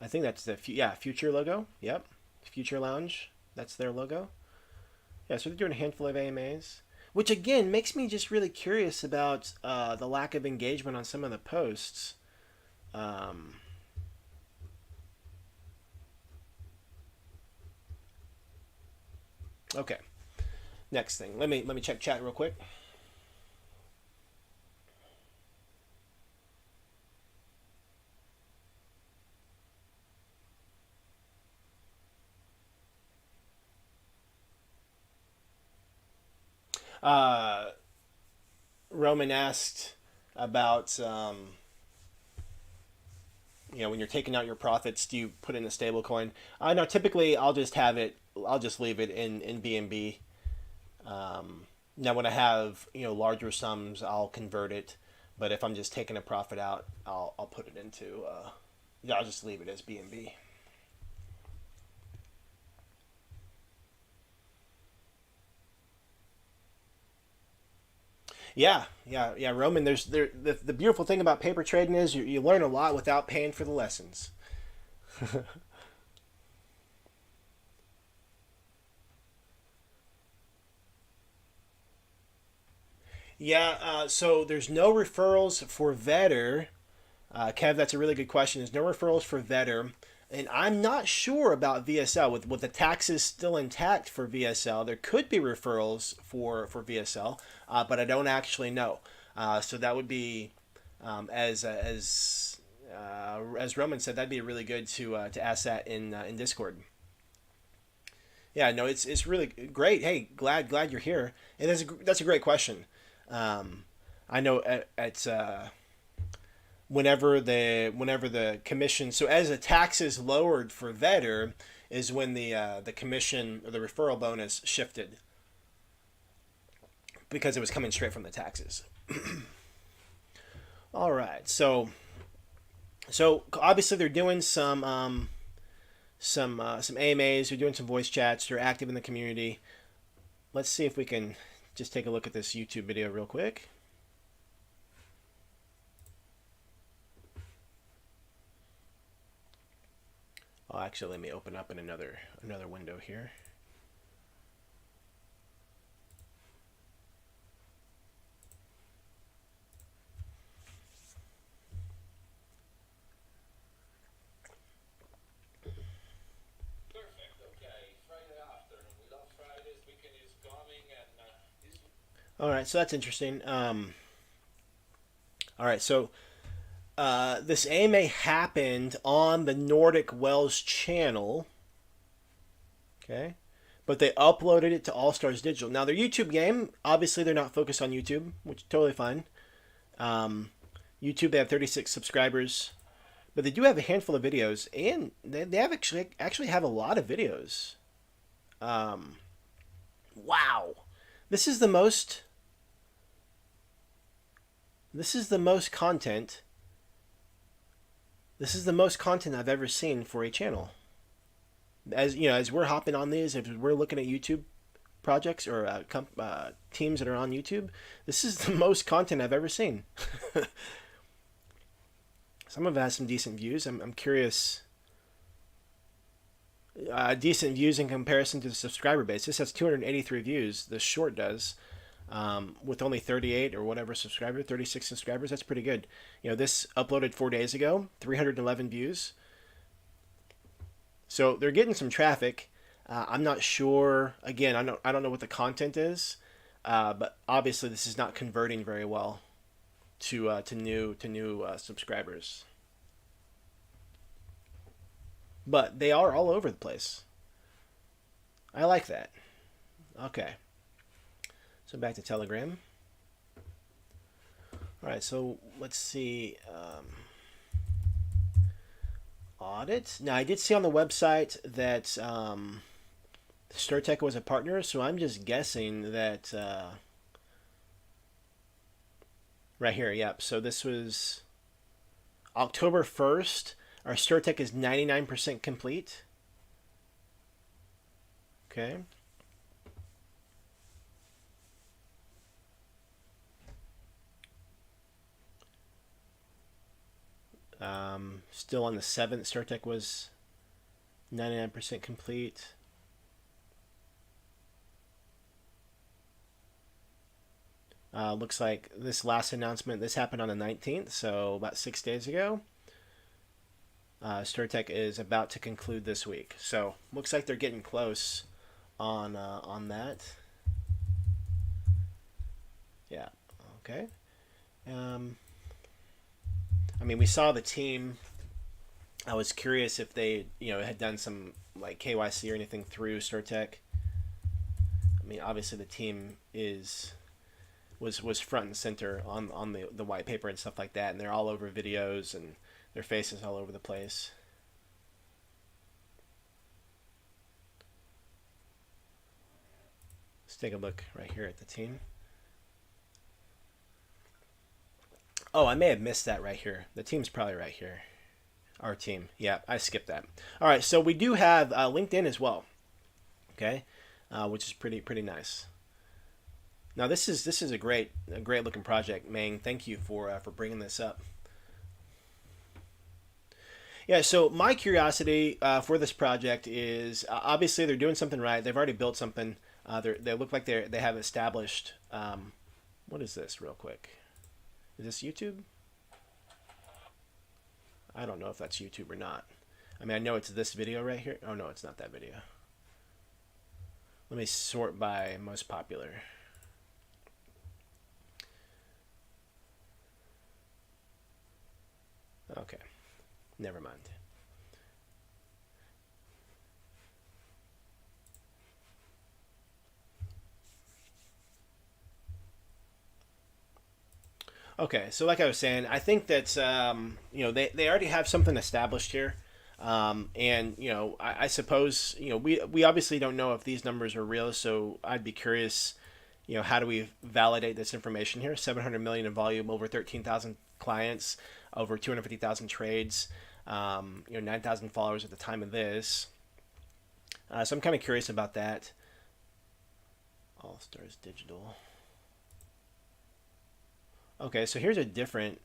I think that's the Future logo. Yep, Future Lounge. That's their logo. Yeah, so they're doing a handful of AMAs, which again makes me just really curious about the lack of engagement on some of the posts. Um, okay, next thing. Let me check chat real quick. Uh, Roman asked about when you're taking out your profits, do you put it in a stable coin? No, typically I'll just have it. I'll just leave it in BNB. Now, when I have larger sums, I'll convert it. But if I'm just taking a profit out, I'll put it into. I'll just leave it as BNB. Yeah, Roman. The beautiful thing about paper trading is you learn a lot without paying for the lessons. Yeah, so there's no referrals for Vetter. Kev, that's a really good question. There's no referrals for Vetter. And I'm not sure about VSL. With the taxes still intact for VSL, there could be referrals for VSL, but I don't actually know. So that would be, as Roman said, that'd be really good to ask that in Discord. Yeah, no, it's really great. Hey, glad you're here. And that's a great question. I know at whenever the commission, so as the tax is lowered for Vetter is when the commission or the referral bonus shifted because it was coming straight from the taxes. All right, so obviously they're doing some AMAs, they're doing some voice chats, they're active in the community. Let's see if we can just take a look at this YouTube video real quick. Oh, actually, let me open up in another window here. All right, so that's interesting. All right, so this AMA happened on the Nordic Wells channel. Okay, but they uploaded it to All Stars Digital. Now their YouTube game, obviously they're not focused on YouTube, which is totally fine. Um, YouTube, they have 36 subscribers, but they do have a handful of videos, and they have actually have a lot of videos. Um, wow, this is the most this is the most content. This is the most content I've ever seen for a channel. As you know, as we're hopping on these, if we're looking at YouTube projects or teams that are on YouTube, this is the most content I've ever seen. Some of it has some decent views. I'm curious. Decent views in comparison to the subscriber base. This has 283 views. The short does. With only 38 or whatever 36 subscribers, that's pretty good. This uploaded 4 days ago, 311 views. So they're getting some traffic. I'm not sure. Again, I don't know what the content is, but obviously this is not converting very well to new subscribers. But they are all over the place. I like that. Okay. So back to Telegram. All right, so let's see. Audit. Now, I did see on the website that StirTech was a partner, so I'm just guessing that right here, yep. So this was October 1st. Our StirTech is 99% complete. Okay. Still on the 7th, StarTech was 99% complete. Looks like this last announcement, this happened on the 19th, so about 6 days ago. StarTech is about to conclude this week. So looks like they're getting close on that. Yeah, okay. I mean, we saw the team. I was curious if they, had done some like KYC or anything through StarTech. I mean, obviously the team was front and center on the white paper and stuff like that, and they're all over videos and their faces all over the place. Let's take a look right here at the team. Oh, I may have missed that right here. The team's probably right here. Our team. Yeah, I skipped that. All right, so we do have LinkedIn as well. Okay, which is pretty nice. Now this is a great looking project, Meng. Thank you for bringing this up. Yeah, so my curiosity for this project is obviously they're doing something right. They've already built something. They look like they have established. What is this, real quick? Is this YouTube? I don't know if that's YouTube or not. I mean, I know it's this video right here. Oh no, it's not that video. Let me sort by most popular. Okay, never mind. Okay, so like I was saying, I think that they already have something established here, and I suppose we obviously don't know if these numbers are real, so I'd be curious, how do we validate this information here? 700 million in volume, over 13,000 clients, over 250,000 trades, 9,000 followers at the time of this. So I'm kind of curious about that. All Stars Digital. Okay, so here's a different.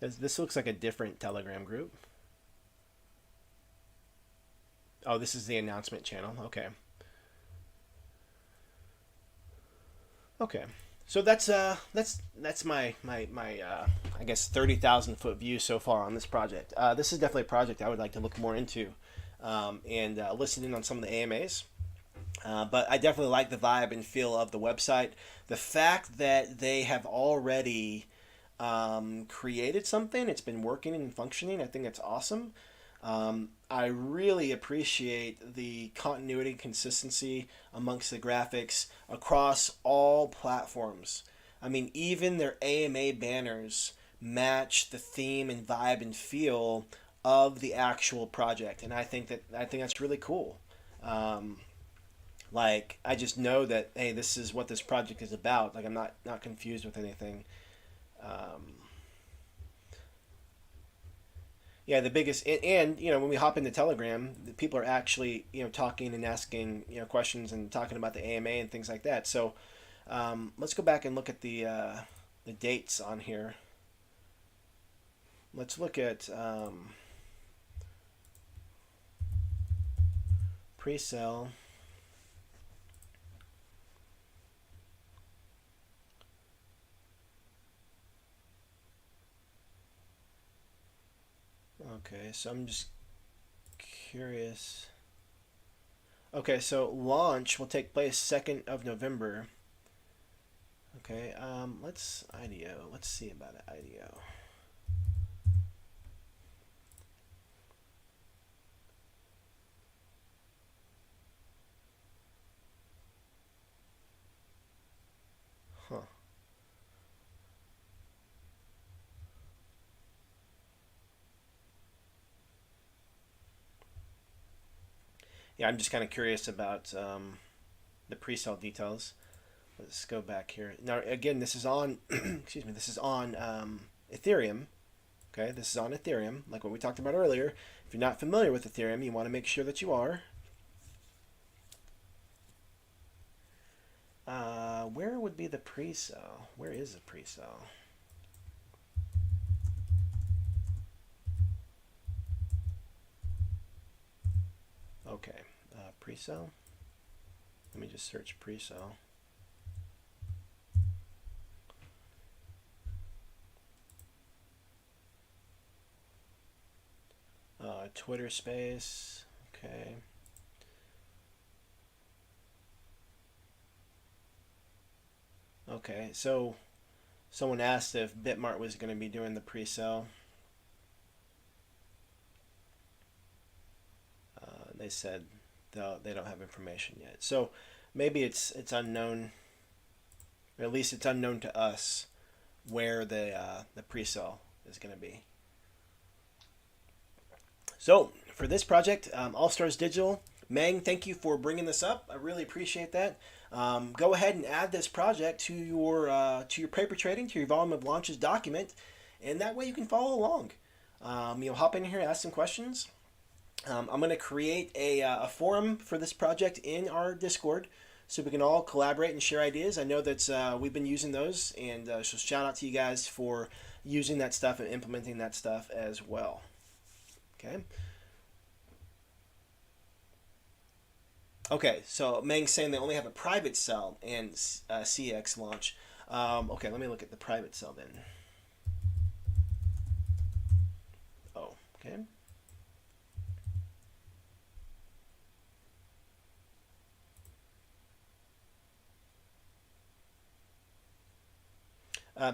This looks like a different Telegram group. Oh, this is the announcement channel. Okay. Okay. So that's my I guess 30,000 foot view so far on this project. This is definitely a project I would like to look more into, and listen in on some of the AMAs. But I definitely like the vibe and feel of the website. The fact that they have already created something, it's been working and functioning, I think that's awesome. I really appreciate the continuity and consistency amongst the graphics across all platforms. I mean, even their AMA banners match the theme and vibe and feel of the actual project, and I think that's really cool. Like, I just know that, hey, this is what this project is about. Like, I'm not confused with anything. Yeah, the biggest, and when we hop into Telegram, the people are actually talking and asking questions and talking about the AMA and things like that. So let's go back and look at the dates on here. Let's look at pre-sale. Okay, so I'm just curious. Okay, so launch will take place 2nd of November. Okay, let's IDO. Let's see about it, IDO. Huh. Yeah, I'm just kind of curious about the pre-sale details. Let's go back here. Now, again, this is on, excuse me, this is on Ethereum. Okay, this is on Ethereum, like what we talked about earlier. If you're not familiar with Ethereum, you want to make sure that you are. Where would be the pre-sale? Where is the pre-sale? Okay, presale. Let me just search presale. Twitter space. Okay. Okay, so someone asked if Bitmart was going to be doing the pre-sale. They said they don't have information yet. So maybe it's unknown, or at least it's unknown to us where the pre-sale is going to be. So for this project, All Stars Digital, Meng, thank you for bringing this up. I really appreciate that. Go ahead and add this project to your paper trading, to your volume of launches document, and that way you can follow along. Hop in here, ask some questions. I'm going to create a forum for this project in our Discord so we can all collaborate and share ideas. I know that we've been using those, and so shout out to you guys for using that stuff and implementing that stuff as well. Okay. Okay, so Meng's saying they only have a private cell and CX launch. Okay, let me look at the private cell then. Oh, okay.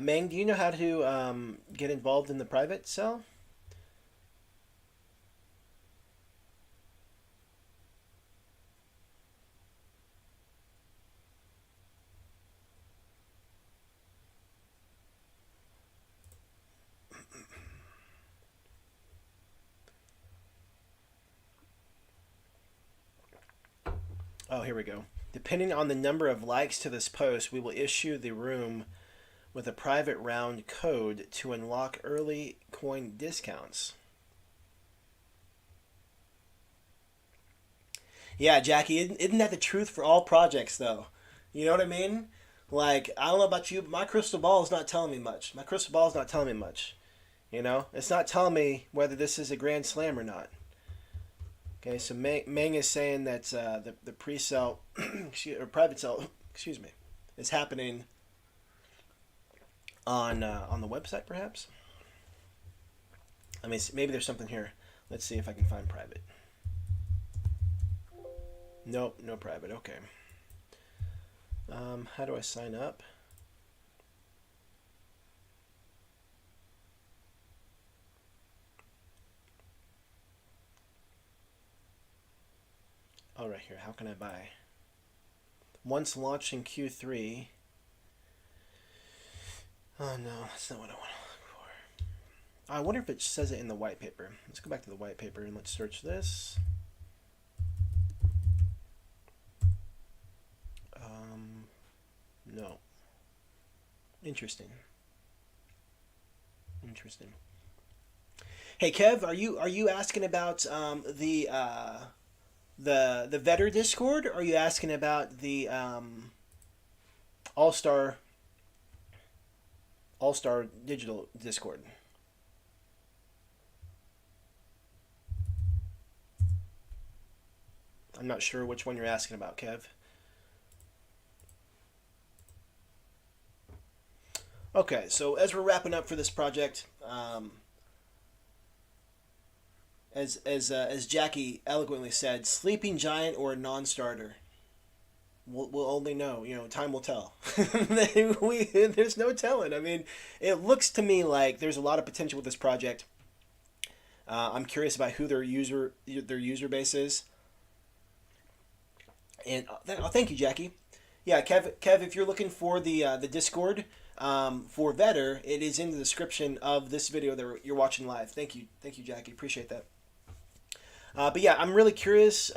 Meng, do you know how to get involved in the private cell? Oh, here we go. Depending on the number of likes to this post, we will issue the room with a private round code to unlock early coin discounts. Yeah, Jackie, isn't that the truth for all projects, though? You know what I mean? Like, I don't know about you, but my crystal ball is not telling me much. My crystal ball is not telling me much. It's not telling me whether this is a grand slam or not. Okay, so Meng is saying that the pre-sale or private sale, excuse me, is happening on the website, perhaps. I mean, maybe there's something here. Let's see if I can find private. Nope, no private. Okay. How do I sign up? Oh, right here. How can I buy? Once launched in Q3. Oh no, that's not what I want to look for. I wonder if it says it in the white paper. Let's go back to the white paper and let's search this. No. Interesting. Interesting. Hey Kev, are you asking about the Vetter Discord, or are you asking about the All Star Digital Discord? I'm not sure which one you're asking about, Kev. Okay, so as we're wrapping up for this project, as Jackie eloquently said, sleeping giant or a non-starter. We'll only know. Time will tell. There's no telling. I mean, it looks to me like there's a lot of potential with this project. I'm curious about who their user base is. And thank you, Jackie. Yeah, Kev, if you're looking for the Discord for Vetter, it is in the description of this video that you're watching live. Thank you, Jackie. Appreciate that. But yeah, I'm really curious.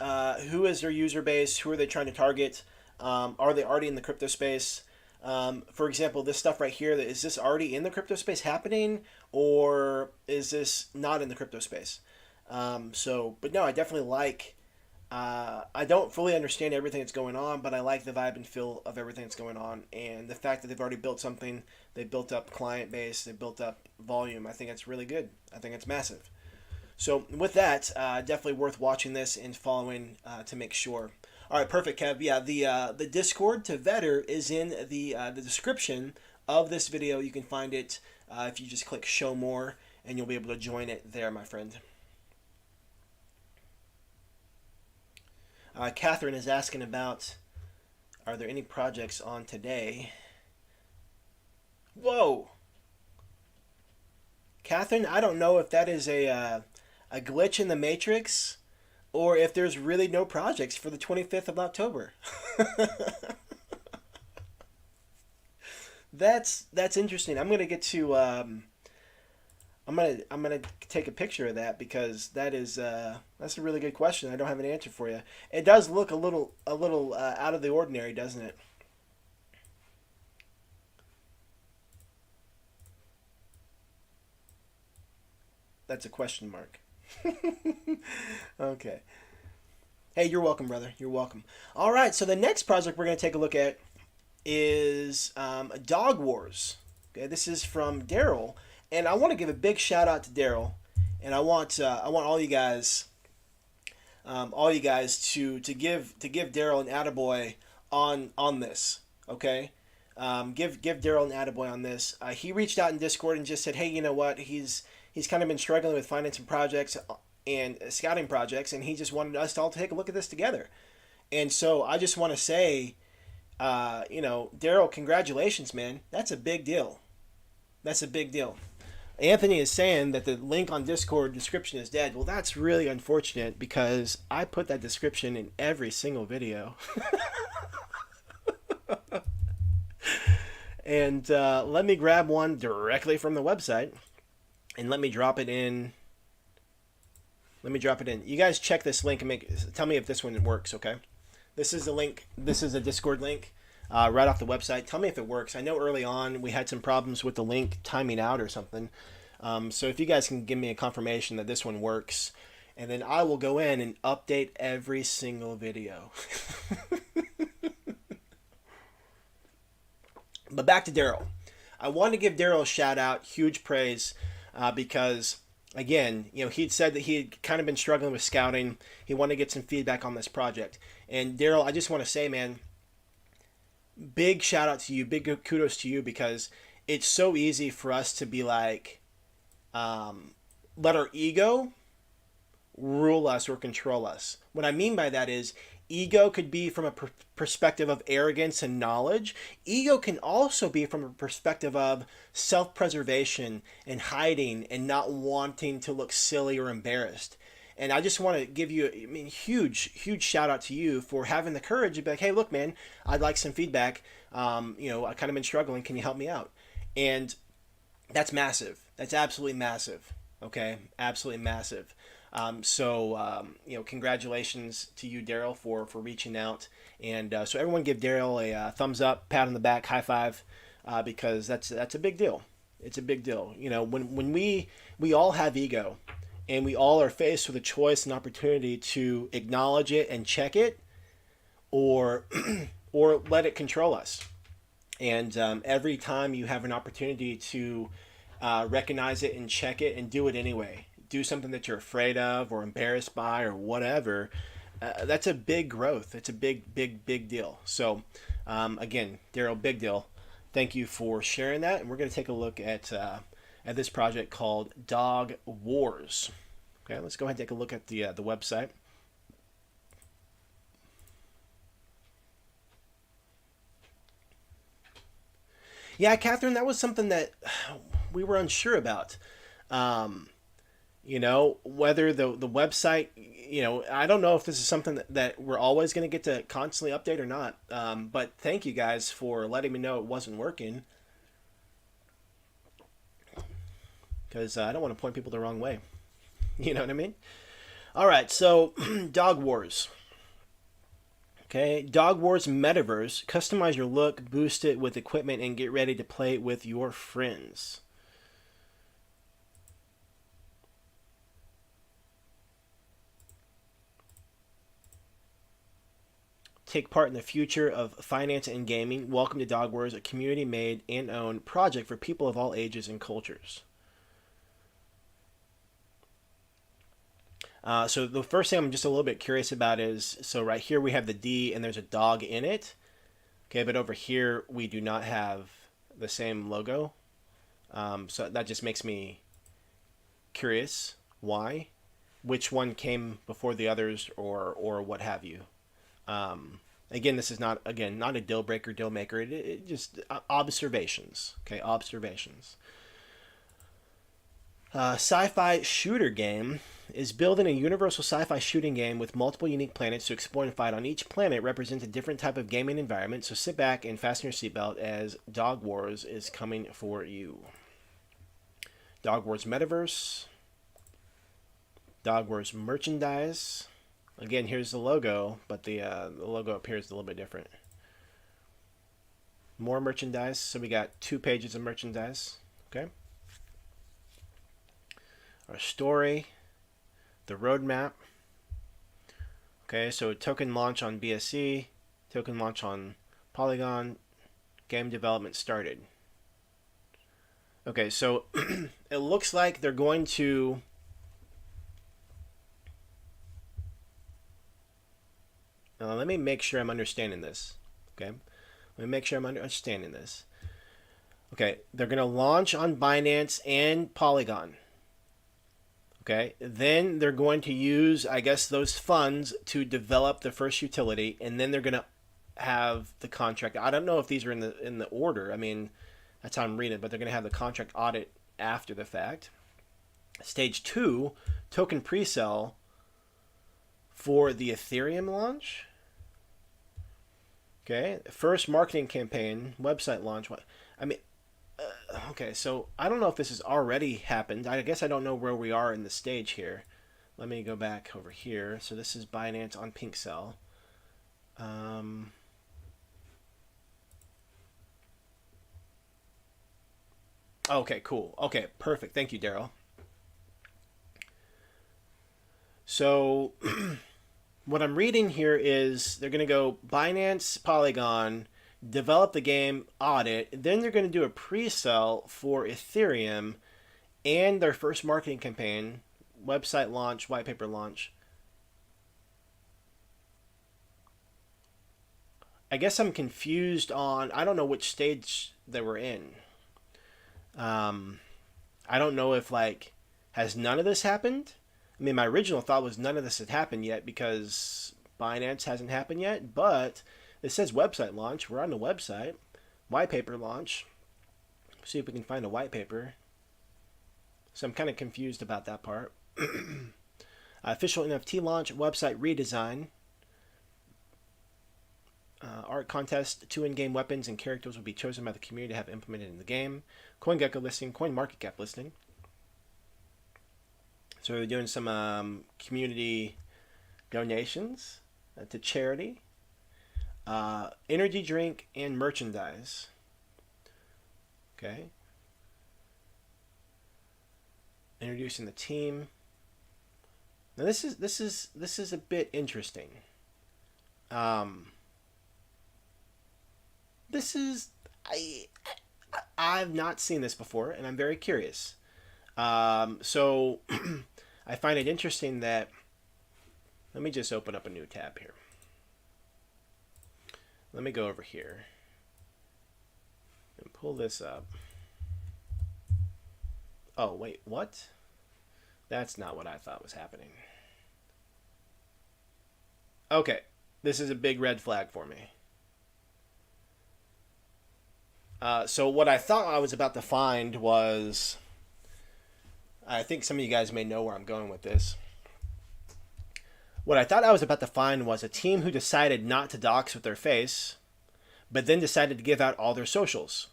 Who is their user base? Who are they trying to target? Are they already in the crypto space? For example, this stuff right here, is this already in the crypto space happening, or is this not in the crypto space? But no, I definitely like. I don't fully understand everything that's going on, but I like the vibe and feel of everything that's going on, and the fact that they've already built something. They built up client base. They built up volume. I think that's really good. I think it's massive. So with that, definitely worth watching this and following to make sure. All right, perfect, Kev. Yeah, the Discord to Vetter is in the description of this video. You can find it if you just click Show More, and you'll be able to join it there, my friend. Catherine is asking about, are there any projects on today? Whoa, Catherine, I don't know if that is a glitch in the matrix or if there's really no projects for the 25th of October. That's interesting. I'm gonna get to I'm gonna take a picture of that because that's a really good question. I don't have an answer for you. It does look a little out of the ordinary, doesn't it? That's a question mark. Okay. Hey, you're welcome, brother. You're welcome. All right. So the next project we're gonna take a look at is Dog Wars. Okay, this is from Daryl, and I want to give a big shout out to Daryl, and I want all you guys to give Daryl an attaboy on this. Okay, give Daryl an attaboy on this. He reached out in Discord and just said, hey, you know what? He's kind of been struggling with financing projects and scouting projects, and he just wanted us to all take a look at this together. And so I just want to say, Daryl, congratulations, man. That's a big deal. That's a big deal. Anthony is saying that the link on Discord description is dead. Well, that's really unfortunate because I put that description in every single video. And let me grab one directly from the website and let me drop it in. Let me drop it in. You guys check this link and tell me if this one works, okay? This is the link. This is a Discord link right off the website. Tell me if it works. I know early on we had some problems with the link timing out or something. So if you guys can give me a confirmation that this one works, and then I will go in and update every single video. But back to Daryl. I want to give Daryl a shout out, huge praise, because again, he'd said that he had kind of been struggling with scouting. He wanted to get some feedback on this project. And Daryl, I just want to say, man, big shout out to you, big kudos to you, because it's so easy for us to be like, let our ego rule us or control us. What I mean by that is ego could be from a perspective of arrogance and knowledge. Ego can also be from a perspective of self-preservation and hiding and not wanting to look silly or embarrassed. And I just want to give you, huge shout out to you for having the courage to be like, hey, look, man, I'd like some feedback. I kind of been struggling. Can you help me out? And that's massive. That's absolutely massive. Okay, absolutely massive. Congratulations to you, Daryl, for reaching out. And so everyone give Daryl a thumbs up, pat on the back, high five, because that's a big deal. It's a big deal. When we all have ego, and we all are faced with a choice and opportunity to acknowledge it and check it, or or let it control us. And every time you have an opportunity to recognize it and check it and do it anyway, do something that you're afraid of or embarrassed by or whatever, that's a big growth. It's a big deal. So again, Daryl, big deal. Thank you for sharing that. And we're going to take a look at this project called Dog Wars. Okay, let's go ahead and take a look at the website. Yeah, Catherine, that was something that we were unsure about. Whether the website, I don't know if this is something that we're always going to get to constantly update or not. But thank you guys for letting me know it wasn't working. Because I don't want to point people the wrong way. You know what I mean? All right, so Dog Wars. Okay, Dog Wars Metaverse. Customize your look, boost it with equipment, and get ready to play with your friends. Take part in the future of finance and gaming. Welcome to Dog Wars, a community-made and owned project for people of all ages and cultures. So the first thing I'm just a little bit curious about is, so right here we have the D and there's a dog in it. Okay, but over here we do not have the same logo. So that just makes me curious. Why? Which one came before the others, or what have you? Again, this is not a deal breaker, deal maker. It just observations. Okay, observations. Sci-fi shooter game is building a universal sci-fi shooting game with multiple unique planets to explore and fight on. Each planet represents a different type of gaming environment, so sit back and fasten your seatbelt as Dog Wars is coming for you. Dog Wars Metaverse. Dog Wars merchandise. Again, here's the logo, but the logo appears a little bit different. More merchandise. So we got 2 pages of merchandise. Okay. Our story, the roadmap. Okay, so token launch on BSC, token launch on Polygon, game development started. Okay, so it looks like they're going to let me make sure I'm understanding this. Okay, let me make sure I'm understanding this. Okay, they're going to launch on Binance and Polygon. Okay, then they're going to use, I guess, those funds to develop the first utility, and then they're going to have the contract. I don't know if these are in the order. I mean, that's how I'm reading it, but they're going to have the contract audit after the fact. Stage 2, token presale for the Ethereum launch. Okay, first marketing campaign, website launch. I mean, okay, so I don't know if this has already happened. I guess I don't know where we are in the stage here. Let me go back over here. So this is Binance on PinkCell. Okay, cool. Okay, perfect. Thank you, Daryl. So what I'm reading here is they're going to go Binance, Polygon, develop the game, audit, then they're going to do a pre-sale for Ethereum and their first marketing campaign, website launch, white paper launch. I guess I'm confused on, I don't know which stage they were in. I don't know if, like, has none of this happened? I mean, my original thought was none of this had happened yet because Binance hasn't happened yet, but it says website launch. We're on the website. White paper launch. See if we can find a white paper. So I'm kind of confused about that part. Official NFT launch, website redesign. Art contest, 2 in-game weapons and characters will be chosen by the community to have implemented in the game. CoinGecko listing, CoinMarketCap listing. So we're doing some community donations to charity. Energy drink and merchandise. Okay. Introducing the team. Now this is a bit interesting. I've not seen this before, and I'm very curious. So I find it interesting that, let me just open up a new tab here. Let me go over here and pull this up. Oh, wait, what? That's not what I thought was happening. Okay, this is a big red flag for me. So what I thought I was about to find was, I think some of you guys may know where I'm going with this. What I thought I was about to find was a team who decided not to dox with their face, but then decided to give out all their socials.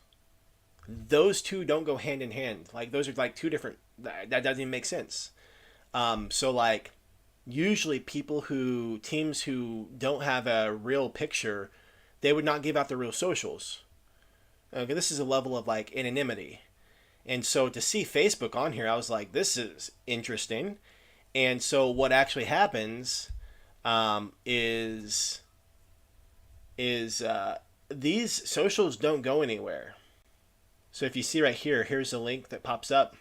Those two don't go hand in hand. Like, those are like two different, that doesn't even make sense. So like, usually teams who don't have a real picture, they would not give out their real socials. Okay, this is a level of like anonymity. And so to see Facebook on here, I was like, this is interesting. And so what actually happens is these socials don't go anywhere. So if you see right here, here's the link that pops up.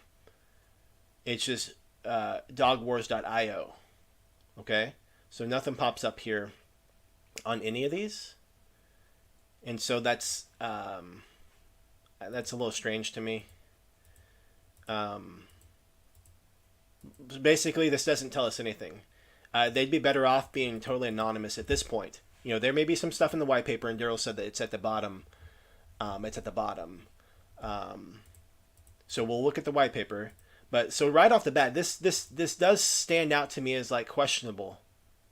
It's just dogwars.io. Okay, so nothing pops up here on any of these, and so that's a little strange to me. Um, Basically, this doesn't tell us anything. They'd be better off being totally anonymous at this point. There may be some stuff in the white paper, and Daryl said that it's at the bottom. It's at the bottom. Um, so we'll look at the white paper. But so right off the bat, this does stand out to me as like questionable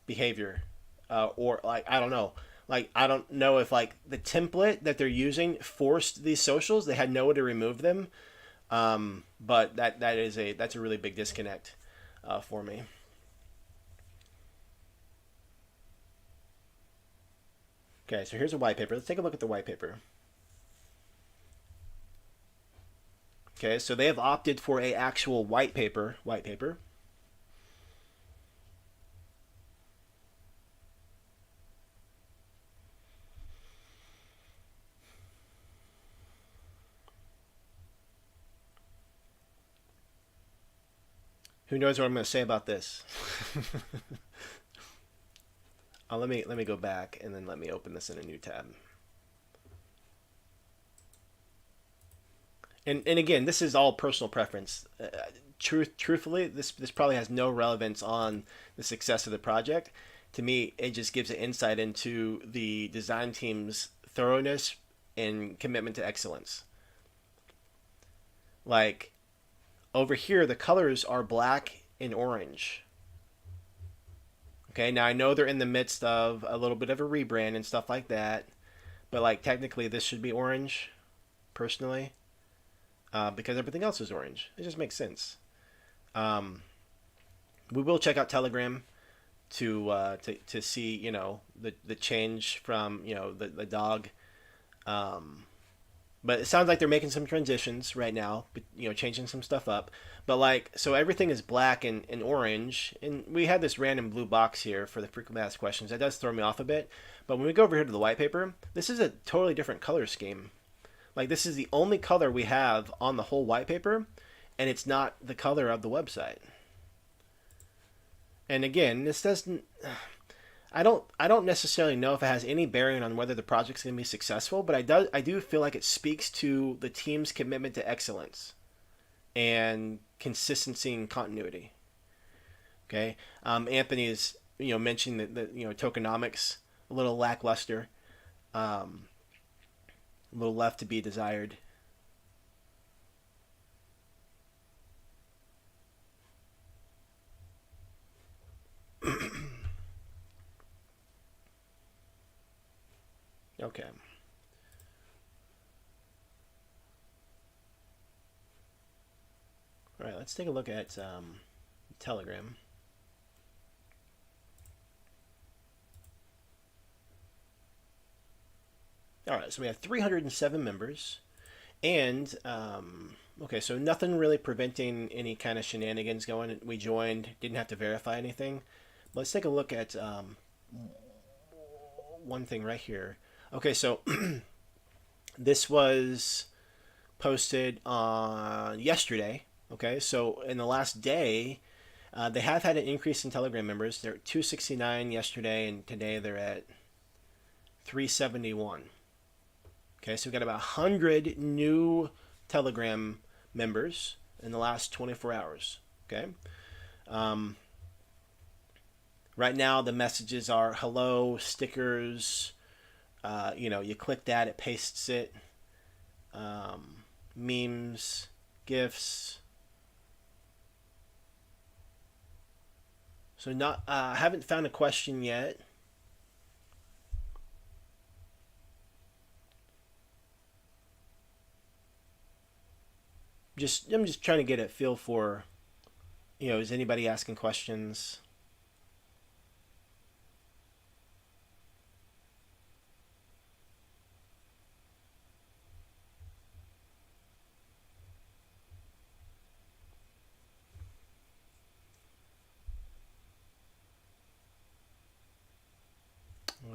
behavior, or like I don't know. Like I don't know if like the template that they're using forced these socials. They had no way to remove them. But that's a really big disconnect for me. Okay, so here's a white paper. Let's take a look at the white paper. Okay, so they have opted for a actual white paper. White paper. Who knows what I'm going to say about this? Let me go back and then let me open this in a new tab. And again, this is all personal preference. Truthfully, this probably has no relevance on the success of the project. To me, it just gives an insight into the design team's thoroughness and commitment to excellence. Like over here, the colors are black and orange. Okay, now I know they're in the midst of a little bit of a rebrand and stuff like that, but like technically this should be orange, personally, because everything else is orange. It just makes sense. Um, we will check out Telegram to see the change from the dog. Um, but it sounds like they're making some transitions right now, but changing some stuff up. But like so everything is black and orange, and we had this random blue box here for the frequently asked questions. That does throw me off a bit. But when we go over here to the white paper, this is a totally different color scheme. Like this is the only color we have on the whole white paper, and it's not the color of the website. And again, this doesn't. I don't necessarily know if it has any bearing on whether the project's going to be successful, but I do feel like it speaks to the team's commitment to excellence and consistency and continuity. Okay, Anthony is mentioning that tokenomics a little lackluster, a little left to be desired. Okay. All right, let's take a look at Telegram. All right, so we have 307 members, and okay, so nothing really preventing any kind of shenanigans going. We joined, didn't have to verify anything. But let's take a look at one thing right here. Okay, so this was posted on yesterday. Okay, so in the last day, they have had an increase in Telegram members. They're at 269 yesterday, and today they're at 371. Okay, so we've got about 100 new Telegram members in the last 24 hours. Okay. Um, right now, the messages are hello, stickers. You click that, it pastes it. Memes, GIFs. So not, I haven't found a question yet. I'm just trying to get a feel for, is anybody asking questions?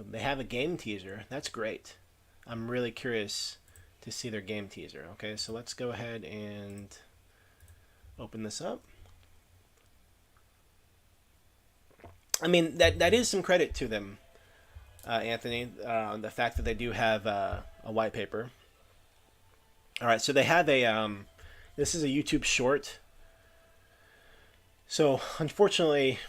They have a game teaser. That's great. I'm really curious to see their game teaser. Okay, so let's go ahead and open this up. I mean, that is some credit to them, Anthony. The fact that they do have a white paper. All right, so they have a. This is a YouTube short. So unfortunately,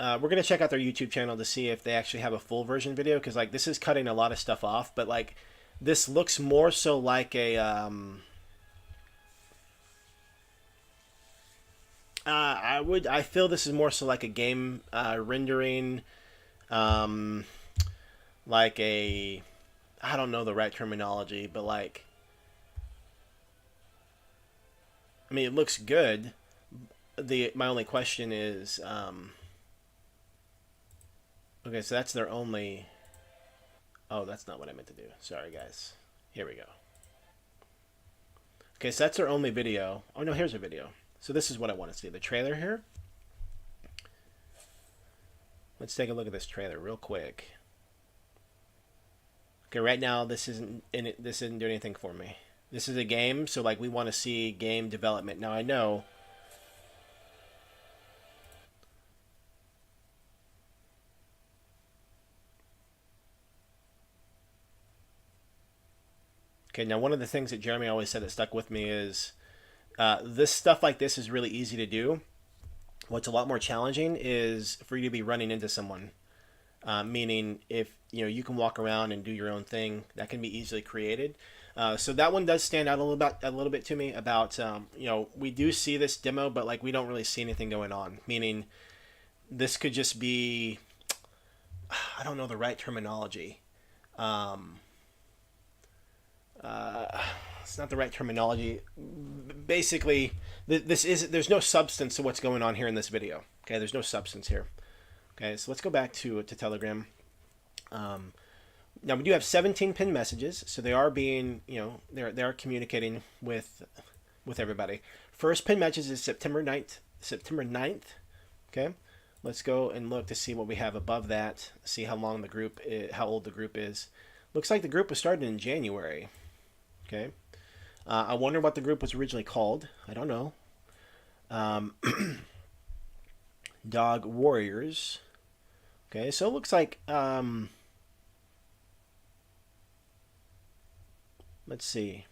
we're gonna check out their YouTube channel to see if they actually have a full version video, because like this is cutting a lot of stuff off, but like this looks more so like a. I feel this is more so like a game rendering, um, like a, I don't know the right terminology, but like, I mean, it looks good. My only question is, okay, so that's their only. Oh, that's not what I meant to do. Sorry, guys. Here we go. Okay, so that's their only video. Oh no, here's a video. So this is what I want to see. The trailer here. Let's take a look at this trailer real quick. Okay, right now this isn't doing anything for me. This is a game, so like we want to see game development. Now I know. Okay, now one of the things that Jeremy always said that stuck with me is this stuff like this is really easy to do. What's a lot more challenging is for you to be running into someone. Meaning, if you can walk around and do your own thing, that can be easily created. So that one does stand out a little bit to me. About we do see this demo, but like we don't really see anything going on. Meaning, this could just be, I don't know the right terminology. It's not the right terminology. Basically, there's no substance to what's going on here in this video. Okay, there's no substance here. Okay, so let's go back to Telegram. Now we do have 17 pinned messages, so they are being, they are communicating with everybody. First pinned message is September 9th. September 9th. Okay, let's go and look to see what we have above that. See how long the group how old the group is. Looks like the group was started in January. Okay, I wonder what the group was originally called. I don't know. Dog Warriors. Okay, so it looks like, let's see.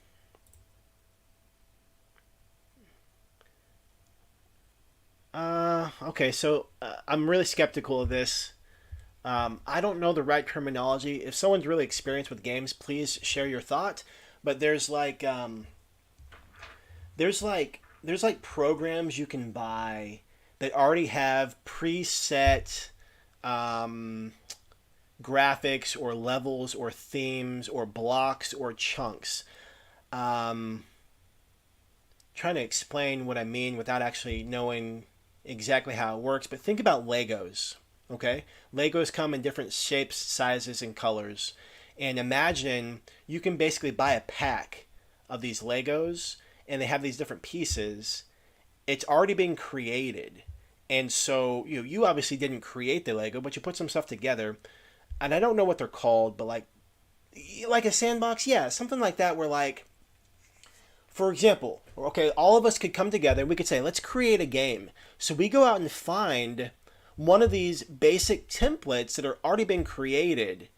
Okay, so I'm really skeptical of this. I don't know the right terminology. If someone's really experienced with games, please share your thought. But there's like programs you can buy that already have preset graphics or levels or themes or blocks or chunks. Trying to explain what I mean without actually knowing exactly how it works, but think about Legos. Okay, Legos come in different shapes, sizes, and colors. And imagine you can basically buy a pack of these Legos, and they have these different pieces. It's already been created. And so you obviously didn't create the Lego, but you put some stuff together. And I don't know what they're called, but like a sandbox, yeah, something like that, where like, for example, okay, all of us could come together and we could say, let's create a game. So we go out and find one of these basic templates that are already been created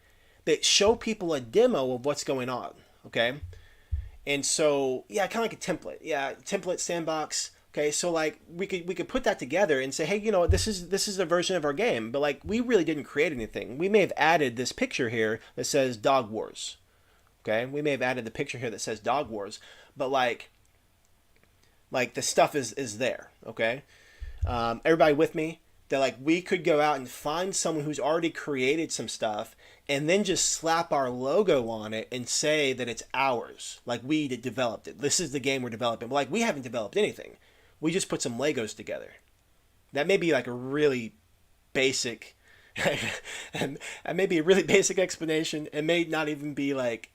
that show people a demo of what's going on. Okay. And so, yeah, kind of like a template. Yeah, template sandbox. Okay, so like we could put that together and say, hey, this is a version of our game, but like we really didn't create anything. We may have added this picture here that says Dog Wars. Okay, we may have added the picture here that says Dog Wars, but like the stuff is there. Okay, everybody with me? That like we could go out and find someone who's already created some stuff and then just slap our logo on it and say that it's ours. Like we developed it. This is the game we're developing. But like we haven't developed anything. We just put some Legos together. That may be like a really basic and maybe a really basic explanation. It may not even be like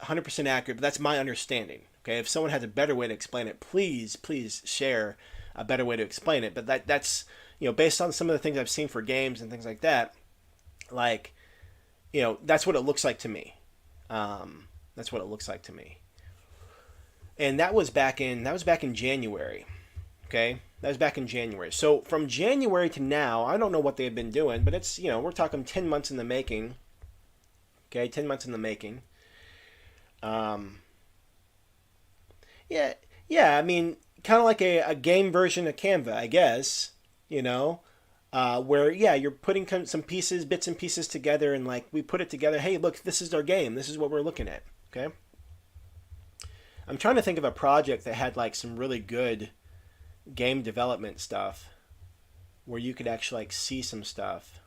100% accurate, but that's my understanding. Okay, if someone has a better way to explain it, please share a better way to explain it. But that's based on some of the things I've seen for games and things like that, like, that's what it looks like to me. That's what it looks like to me. And that was back in January. Okay, that was back in January. So from January to now, I don't know what they've been doing, but it's, we're talking 10 months in the making. Okay, 10 months in the making. Um, yeah, yeah. I mean, kind of like a game version of Canva, I guess. You know, where yeah, you're putting some pieces, bits and pieces together, and like we put it together. Hey, look, this is our game. This is what we're looking at. Okay. I'm trying to think of a project that had like some really good game development stuff where you could actually like see some stuff.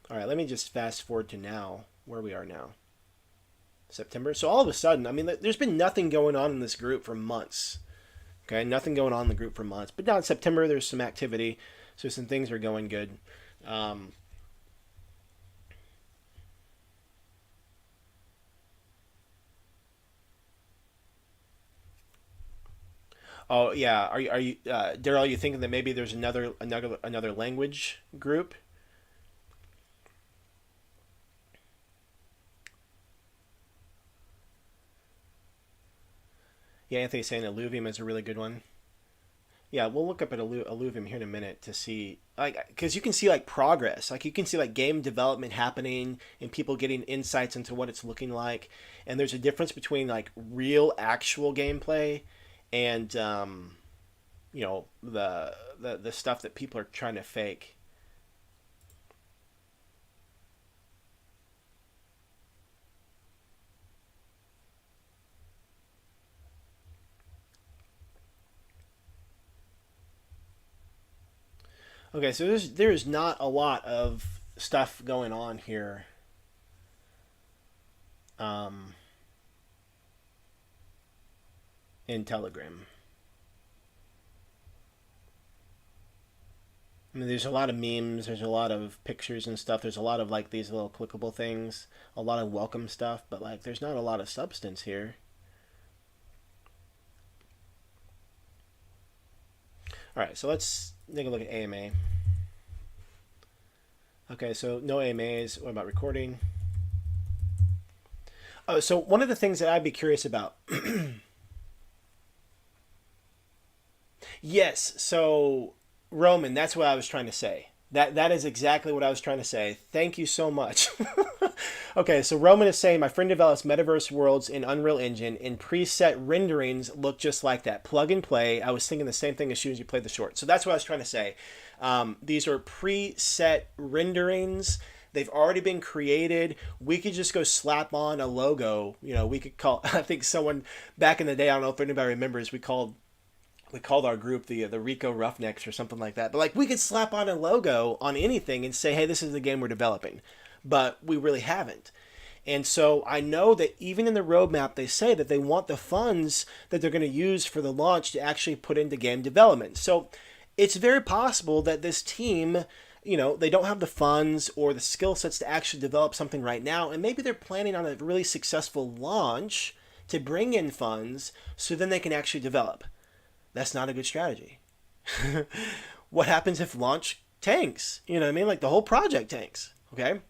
All right, let me just fast forward to now, where we are now. September. So all of a sudden, I mean, there's been nothing going on in this group for months. Okay, nothing going on in the group for months. But now in September, there's some activity, so some things are going good. Um, oh yeah, are you Daryl? Are you thinking that maybe there's another language group? Yeah, Anthony's saying alluvium is a really good one. Yeah, we'll look up at alluvium here in a minute to see, like, because you can see like progress, like you can see like game development happening and people getting insights into what it's looking like, and there's a difference between like real actual gameplay and the stuff that people are trying to fake. Okay, so there's not a lot of stuff going on here. Um, in Telegram. I mean, there's a lot of memes. There's a lot of pictures and stuff. There's a lot of like these little clickable things. A lot of welcome stuff, but like, there's not a lot of substance here. All right, so let's take a look at AMA. Okay, so no AMAs. What about recording? Oh, so one of the things that I'd be curious about. Yes, so Roman, that's what I was trying to say. That is exactly what I was trying to say. Thank you so much. Okay, so Roman is saying my friend develops metaverse worlds in Unreal Engine and preset renderings look just like that. Plug and play. I was thinking the same thing as soon as you played the short. So that's what I was trying to say. These are preset renderings. They've already been created. We could just go slap on a logo. We could call. I think someone back in the day. I don't know if anybody remembers. We called our group the Rico Roughnecks or something like that. But like we could slap on a logo on anything and say, hey, this is the game we're developing. But we really haven't. And so I know that even in the roadmap, they say that they want the funds that they're going to use for the launch to actually put into game development. So it's very possible that this team, they don't have the funds or the skill sets to actually develop something right now. And maybe they're planning on a really successful launch to bring in funds so then they can actually develop. That's not a good strategy. What happens if launch tanks? You know what I mean? Like the whole project tanks. Okay.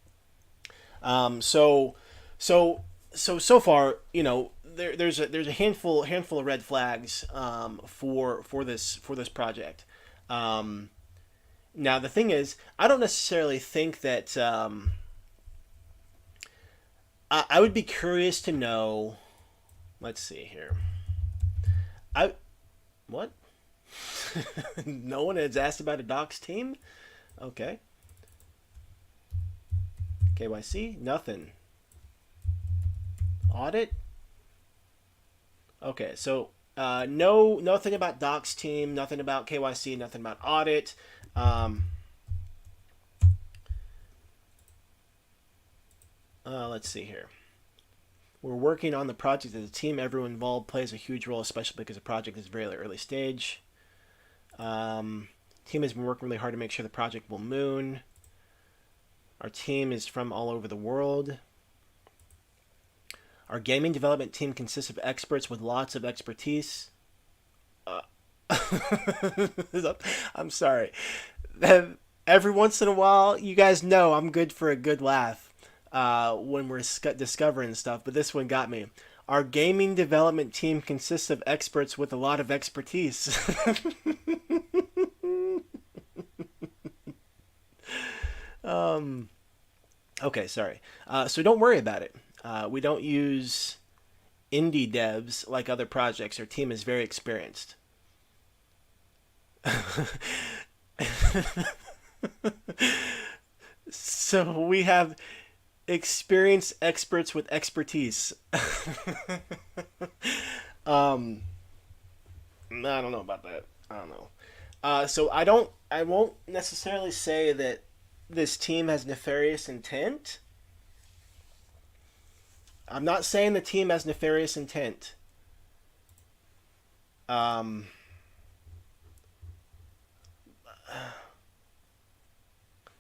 So, so far, there's a handful of red flags for this project. Um, Now the thing is, I don't necessarily think that I would be curious to know. Let's see here. I what? No one has asked about a docs team. Okay. KYC, nothing. Audit. Okay, so no, nothing about docs team, nothing about KYC, nothing about audit. Um, let's see here. We're working on the project as a team. Everyone involved plays a huge role, especially because the project is very early stage. Team has been working really hard to make sure the project will moon. Our team is from all over the world. Our gaming development team consists of experts with lots of expertise. Uh, I'm sorry. Every once in a while, you guys know I'm good for a good laugh when we're discovering stuff, but this one got me. Our gaming development team consists of experts with a lot of expertise. Okay, sorry. So don't worry about it. We don't use indie devs like other projects. Our team is very experienced. So we have experienced experts with expertise. um, I don't know about that. I don't know. So I won't necessarily say that this team has nefarious intent. I'm not saying the team has nefarious intent. Um,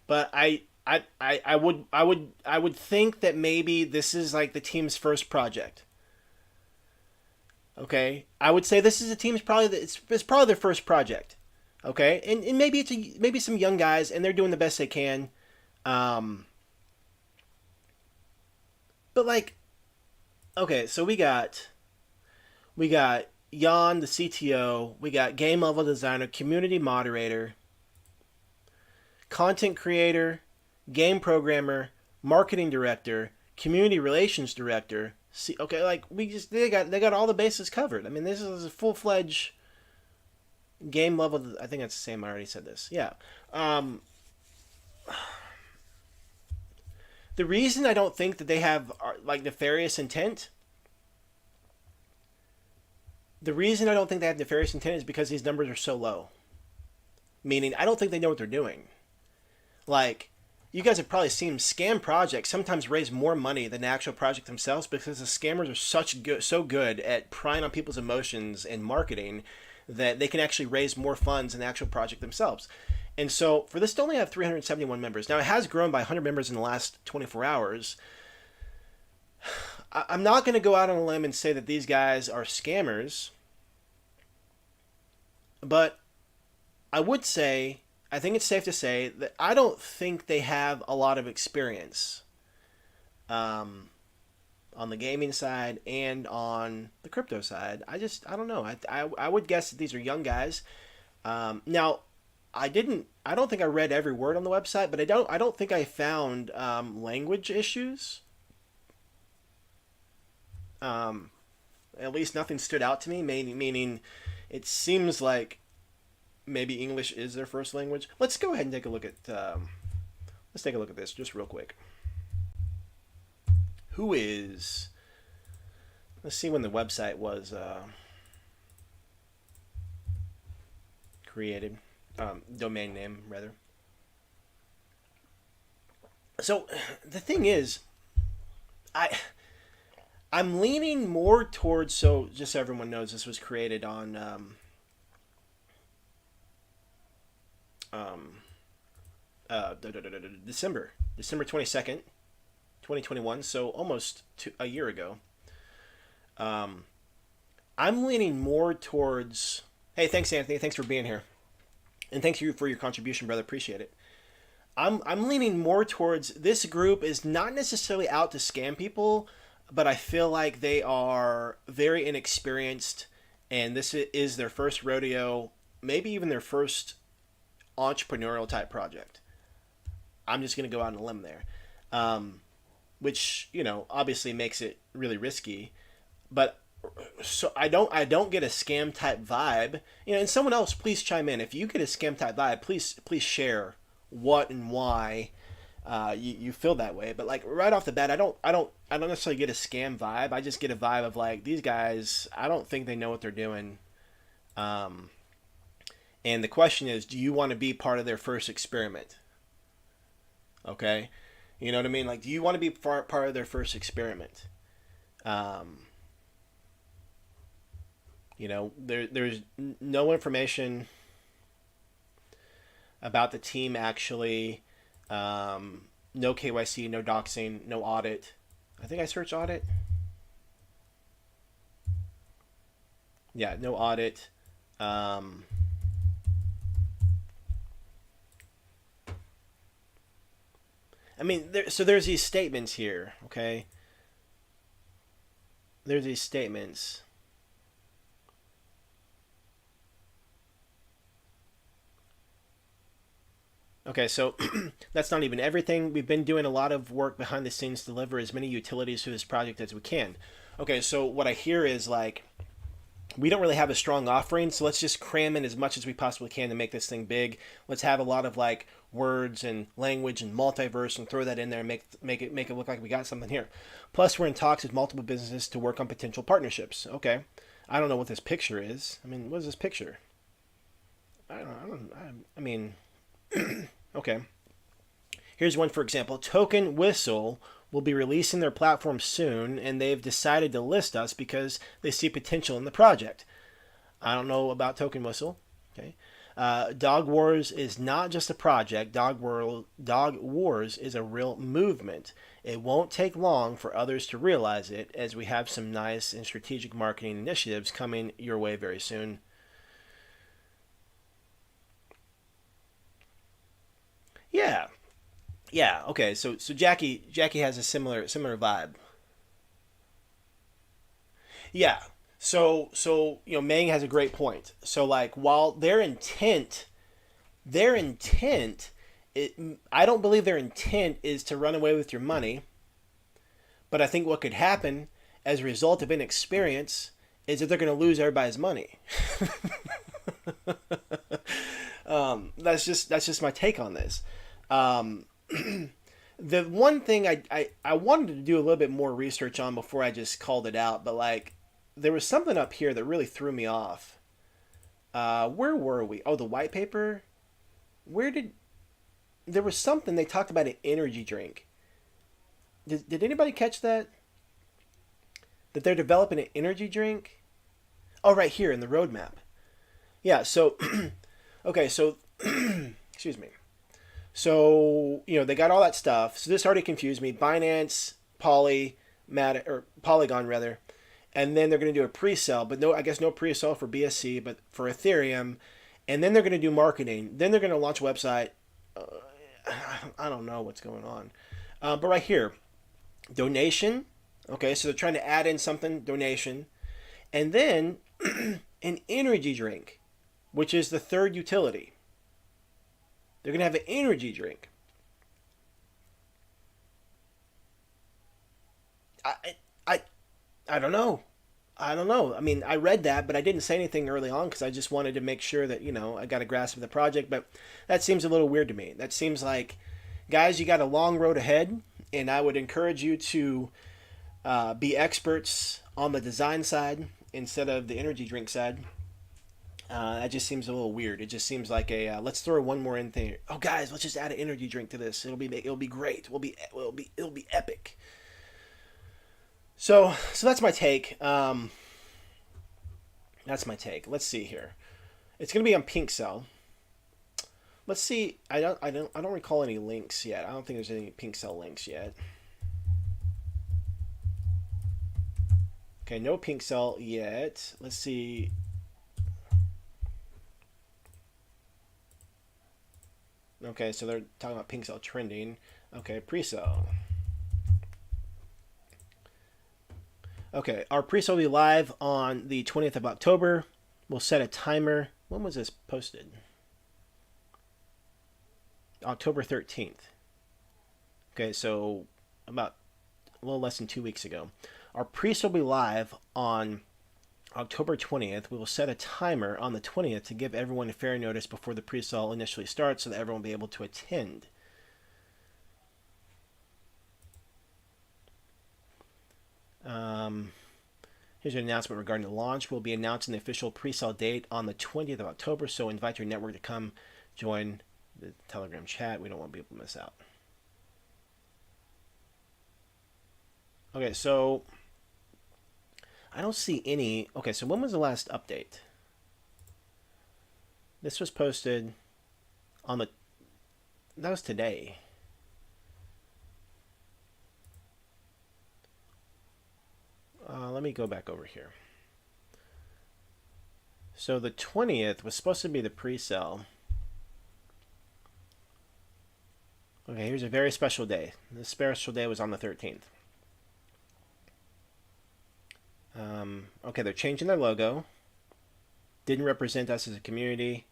but I would think that maybe this is like the team's first project. Okay, I would say this is a team's probably it's probably their first project. Okay, and maybe maybe some young guys and they're doing the best they can. Um, but like, okay, so we got Jan, the CTO. We got game level designer, community moderator, content creator, game programmer, marketing director, community relations director. See, okay, like they got all the bases covered. I mean, this is a full fledged game level. I think that's the same. I already said this. Yeah. Um, the reason I don't think that they have like nefarious intent. The reason I don't think they have nefarious intent is because these numbers are so low. Meaning, I don't think they know what they're doing. Like, you guys have probably seen scam projects sometimes raise more money than the actual project themselves because the scammers are so good at prying on people's emotions and marketing that they can actually raise more funds than the actual project themselves. And so for this to only have 371 members, now it has grown by 100 members in the last 24 hours. I'm not going to go out on a limb and say that these guys are scammers, but I would say, I think it's safe to say that I don't think they have a lot of experience on the gaming side and on the crypto side. I don't know. I would guess that these are young guys. Now, I don't think I read every word on the website, but I don't think I found language issues. At least nothing stood out to me, meaning it seems like maybe English is their first language. Let's go ahead and take a look at let's take a look at this just real quick. Who is? Let's see when the website was created. Domain name rather. So the thing is, I'm leaning more towards, so just so everyone knows, this was created on December 22nd, 2021, so almost a year ago. I'm leaning more towards, hey, thanks Anthony, thanks for being here. And thanks you for your contribution, brother, appreciate it. I'm leaning more towards this group is not necessarily out to scam people, but I feel like they are very inexperienced and this is their first rodeo, maybe even their first entrepreneurial type project. I'm just going to go out on a limb there, which, you know, obviously makes it really risky. But so I don't get a scam type vibe. You know, and someone else, please chime in. If you get a scam type vibe, please share what and why you feel that way. But like right off the bat, I don't necessarily get a scam vibe. I just get a vibe of like these guys. I don't think they know what they're doing. And the question is, do you want to be part of their first experiment? Okay, you know what I mean. Like, do you want to be part of their first experiment? You know, there's no information about the team actually. No KYC, no doxing, no audit. I think I searched audit. Yeah, no audit. I mean, so there's these statements here, okay? there's these statements. Okay, so that's not even everything. We've been doing a lot of work behind the scenes to deliver as many utilities to this project as we can. Okay, so what I hear is like, we don't really have a strong offering, so let's just cram in as much as we possibly can to make this thing big. Let's have a lot of like words and language and multiverse and throw that in there and make it look like we got something here. Plus, we're in talks with multiple businesses to work on potential partnerships. Okay, I don't know what this picture is. I mean, what is this picture? I mean, okay. Here's one for example. Token Whistle will be releasing their platform soon, and they've decided to list us because they see potential in the project. I don't know about Token Whistle. Okay. Dog Wars is not just a project. Dog Wars is a real movement. It won't take long for others to realize it, as we have some nice and strategic marketing initiatives coming your way very soon. Yeah, yeah. Okay, so Jackie has a similar vibe. Yeah. So Meng has a great point. So like while their intent, it, I don't believe their intent is to run away with your money, but I think what could happen as a result of inexperience is that they're going to lose everybody's money. That's just my take on this. Um, the one thing I wanted to do a little bit more research on before I just called it out, but like there was something up here that really threw me off. Where were we? Oh, the white paper. Where did there was something they talked about, an energy drink? Did anybody catch that? That they're developing an energy drink? Oh, right here in the roadmap. Yeah. So, okay. So, excuse me. So they got all that stuff. So this already confused me. Binance, Polygon rather, and then they're going to do a pre-sale, but no, I guess no pre-sale for BSC, but for Ethereum, and then they're going to do marketing. Then they're going to launch a website. Uh, I don't know what's going on, but right here, donation. Okay, so they're trying to add in something, donation, and then an energy drink, which is the third utility. They're going to have an energy drink. I, I, I don't know. I don't know. I mean, I read that, but I didn't say anything early on because I just wanted to make sure that, I got a grasp of the project. But that seems a little weird to me. That seems like, guys, you got a long road ahead, and I would encourage you to be experts on the design side instead of the energy drink side. That just seems a little weird. It just seems like a let's throw one more in thing. Oh, guys, let's just add an energy drink to this. It'll be great. It'll be epic. So that's my take. That's my take. Let's see here. It's gonna be on Pink Cell. Let's see. I don't recall any links yet. I don't think there's any Pink Cell links yet. Okay, no Pink Cell yet. Let's see. Okay, so they're talking about Pink Cell trending. Okay, pre-sale. Okay, our pre-sale will be live on the 20th of October. We'll set a timer. When was this posted? October 13th. Okay, so about a little less than 2 weeks ago. Our pre-sale will be live on October 20th. We will set a timer on the 20th to give everyone a fair notice before the pre-sale initially starts so that everyone will be able to attend. Here's an announcement regarding the launch. We'll be announcing the official pre-sale date on the 20th of October, so invite your network to come join the Telegram chat. We don't want people to miss out. Okay, so I don't see any. Okay, so when was the last update? This was posted on the. That was today. Let me go back over here. So the 20th was supposed to be the pre-sale. Okay, here's a very special day. The special day was on the 13th. Okay, they're changing their logo. Didn't represent us as a community.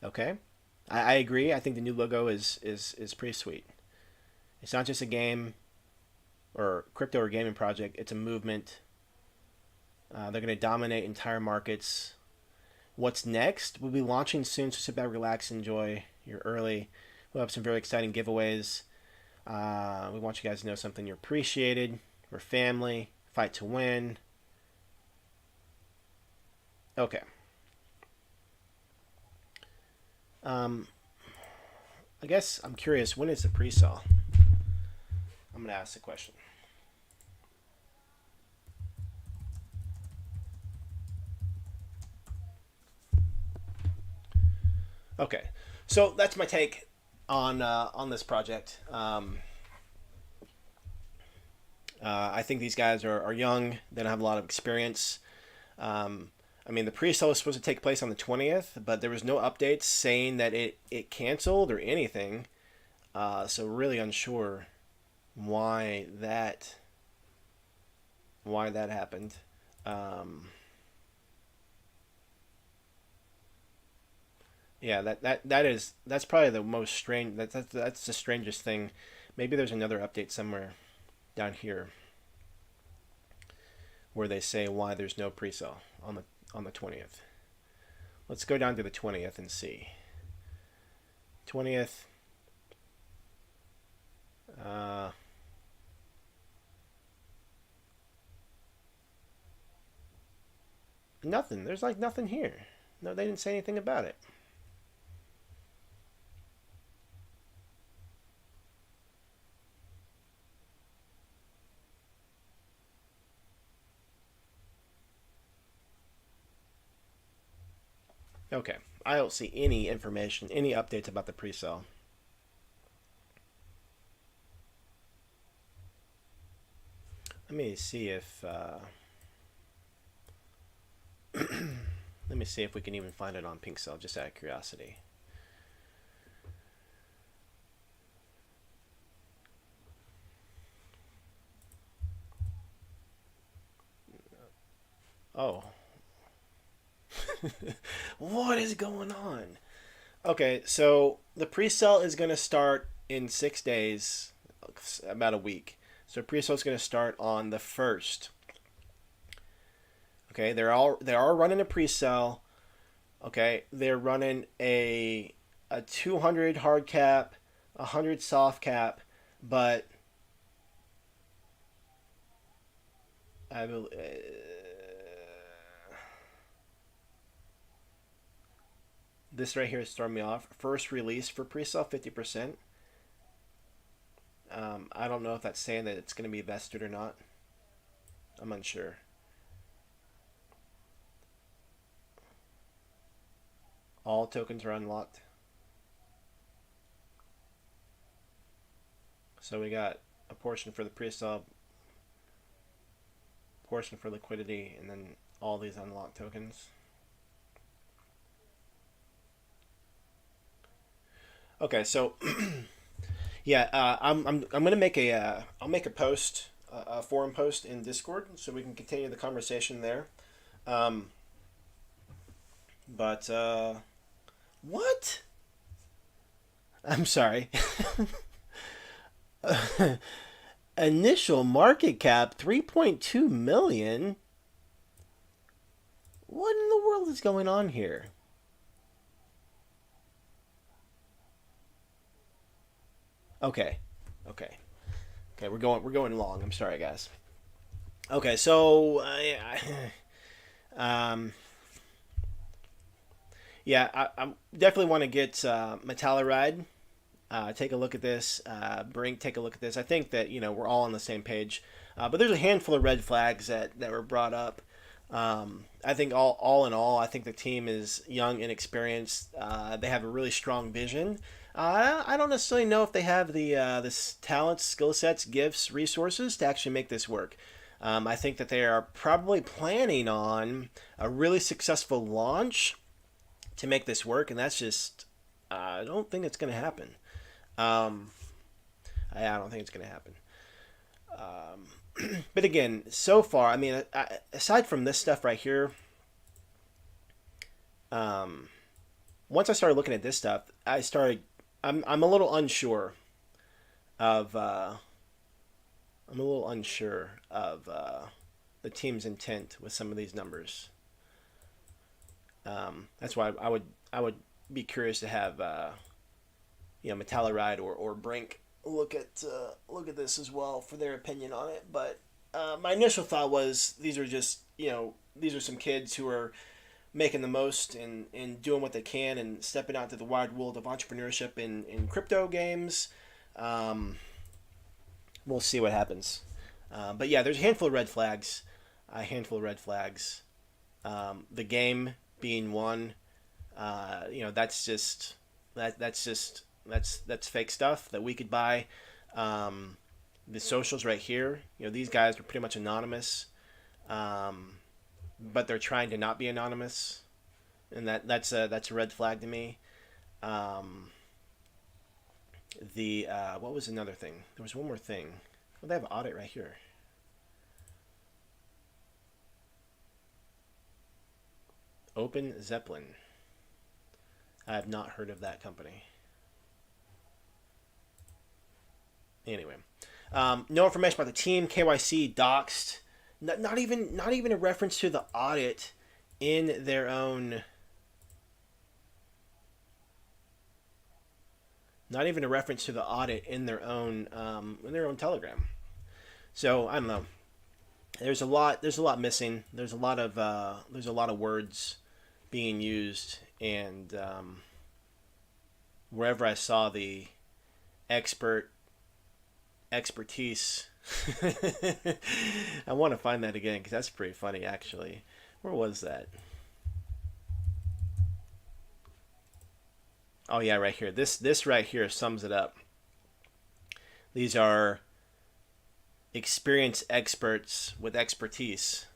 Okay, I agree. I think the new logo is pretty sweet. It's not just a game or crypto or gaming project. It's a movement. They're going to dominate entire markets. What's next? We'll be launching soon, so sit back, relax, enjoy. You're early. We'll have some very exciting giveaways. We want you guys to know something. You're appreciated. We're family. Fight to win. Okay. I guess I'm curious. When is the pre-sale? I'm gonna ask the question. Okay, so that's my take on this project. I think these guys are young. They don't have a lot of experience. I mean, the pre-sale was supposed to take place on the 20th, but there was no updates saying that it canceled or anything. So really unsure why that happened. Um, yeah, that's probably the most strange. That's the strangest thing. Maybe there's another update somewhere down here where they say why there's no pre-sale on the 20th. Let's go down to the 20th and see. 20th. Uh, Nothing. There's like nothing here. No, they didn't say anything about it. Okay. I don't see any information, any updates about the pre-sale. Let me see if let me see if we can even find it on Pink Cell, just out of curiosity. Oh, what is going on? Okay, so the pre-sale is going to start in 6 days, about a week. So pre-sale is going to start on the first. Okay, they are running a pre-sale. Okay, they're running a 200 hard cap, 100 soft cap, but I will. This right here is throwing me off. First release for pre-sale 50%. I don't know if that's saying that it's going to be vested or not. I'm unsure. All tokens are unlocked. So we got a portion for the pre-sale, portion for liquidity, and then all these unlocked tokens. Okay, so yeah, I'm gonna make I'll make a post, a forum post in Discord, so we can continue the conversation there. Um, but what? I'm sorry. Initial market cap 3.2 million. What in the world is going on here? Okay, okay, okay. We're going long. I'm sorry, guys. Okay, so um, yeah, I definitely want to get Metalluride. Take a look at this. Brink, take a look at this. I think that we're all on the same page, but there's a handful of red flags that were brought up. I think all in all, I think the team is young and experienced. They have a really strong vision. I don't necessarily know if they have the talents, skill sets, gifts, resources to actually make this work. I think that they are probably planning on a really successful launch to make this work, and that's just I don't think it's going to happen. Um, I don't think it's going to happen. But again, so far, I mean, aside from this stuff right here, um, once I started looking at this stuff, I'm a little unsure of I'm a little unsure of the team's intent with some of these numbers. That's why I would be curious to have Metalluride or Brink look at this as well for their opinion on it. But my initial thought was these are just these are some kids who are making the most and doing what they can and stepping out to the wide world of entrepreneurship in crypto games. We'll see what happens. But yeah, there's a handful of red flags. A handful of red flags. The game being one. That's just that's fake stuff that we could buy. The socials right here. These guys are pretty much anonymous, but they're trying to not be anonymous, and that's a red flag to me. What was another thing? There was one more thing. Well, they have an audit right here. Open Zeppelin. I have not heard of that company. Anyway, no information about the team. KYC doxed. Not even a reference to the audit in their own. Not even a reference to the audit in their own Telegram. So I don't know. There's a lot missing. There's a lot of words being used, and wherever I saw the expertise, I want to find that again because that's pretty funny actually. Where was that? Oh yeah, right here. This right here sums it up. These are experienced experts with expertise.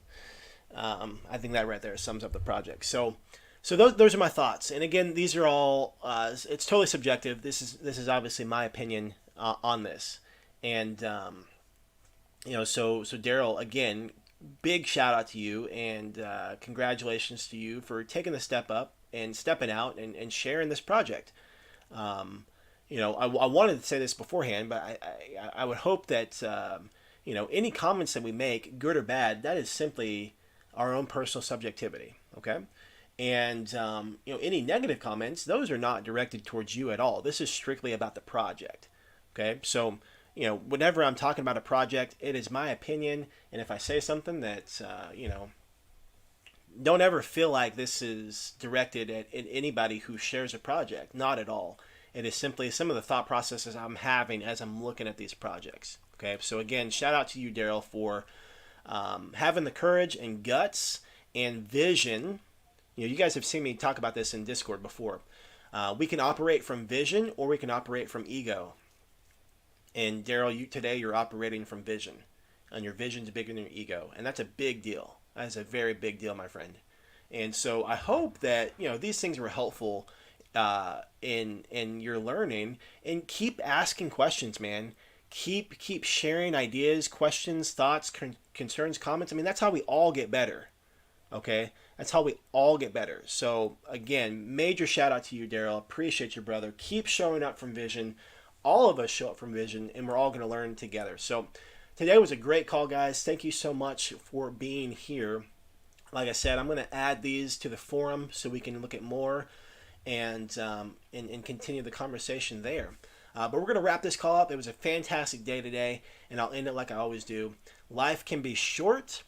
I think that right there sums up the project. So those are my thoughts. And again, these are all it's totally subjective. This is obviously my opinion on this. And so Daryl, again, big shout out to you and congratulations to you for taking the step up and stepping out and sharing this project. I wanted to say this beforehand, but I would hope that any comments that we make, good or bad, that is simply our own personal subjectivity. Okay. And any negative comments, those are not directed towards you at all. This is strictly about the project. Okay. So whenever I'm talking about a project, it is my opinion, and if I say something that don't ever feel like this is directed at anybody who shares a project. Not at all. It is simply some of the thought processes I'm having as I'm looking at these projects. Okay, so again, shout out to you, Daryl, for having the courage and guts and vision. You guys have seen me talk about this in Discord before. We can operate from vision or we can operate from ego. And Daryl, today you're operating from vision, and your vision's bigger than your ego, and that's a big deal. That is a very big deal, my friend. And so I hope that these things were helpful in your learning, and keep asking questions, man. Keep sharing ideas, questions, thoughts, concerns, comments. I mean, that's how we all get better. Okay, that's how we all get better. So again, major shout out to you, Daryl. Appreciate you, brother. Keep showing up from vision. All of us show up from vision, and we're all going to learn together. So today was a great call, guys. Thank you so much for being here. Like I said, I'm going to add these to the forum so we can look at more and continue the conversation there. But we're going to wrap this call up. It was a fantastic day today, and I'll end it like I always do. Life can be short,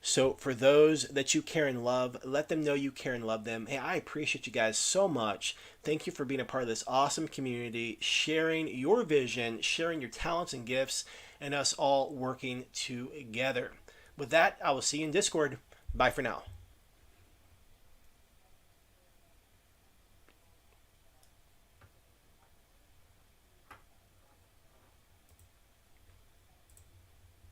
so for those that you care and love, let them know you care and love them. Hey, I appreciate you guys so much. Thank you for being a part of this awesome community, sharing your vision, sharing your talents and gifts, and us all working together. With that, I will see you in Discord. Bye for now.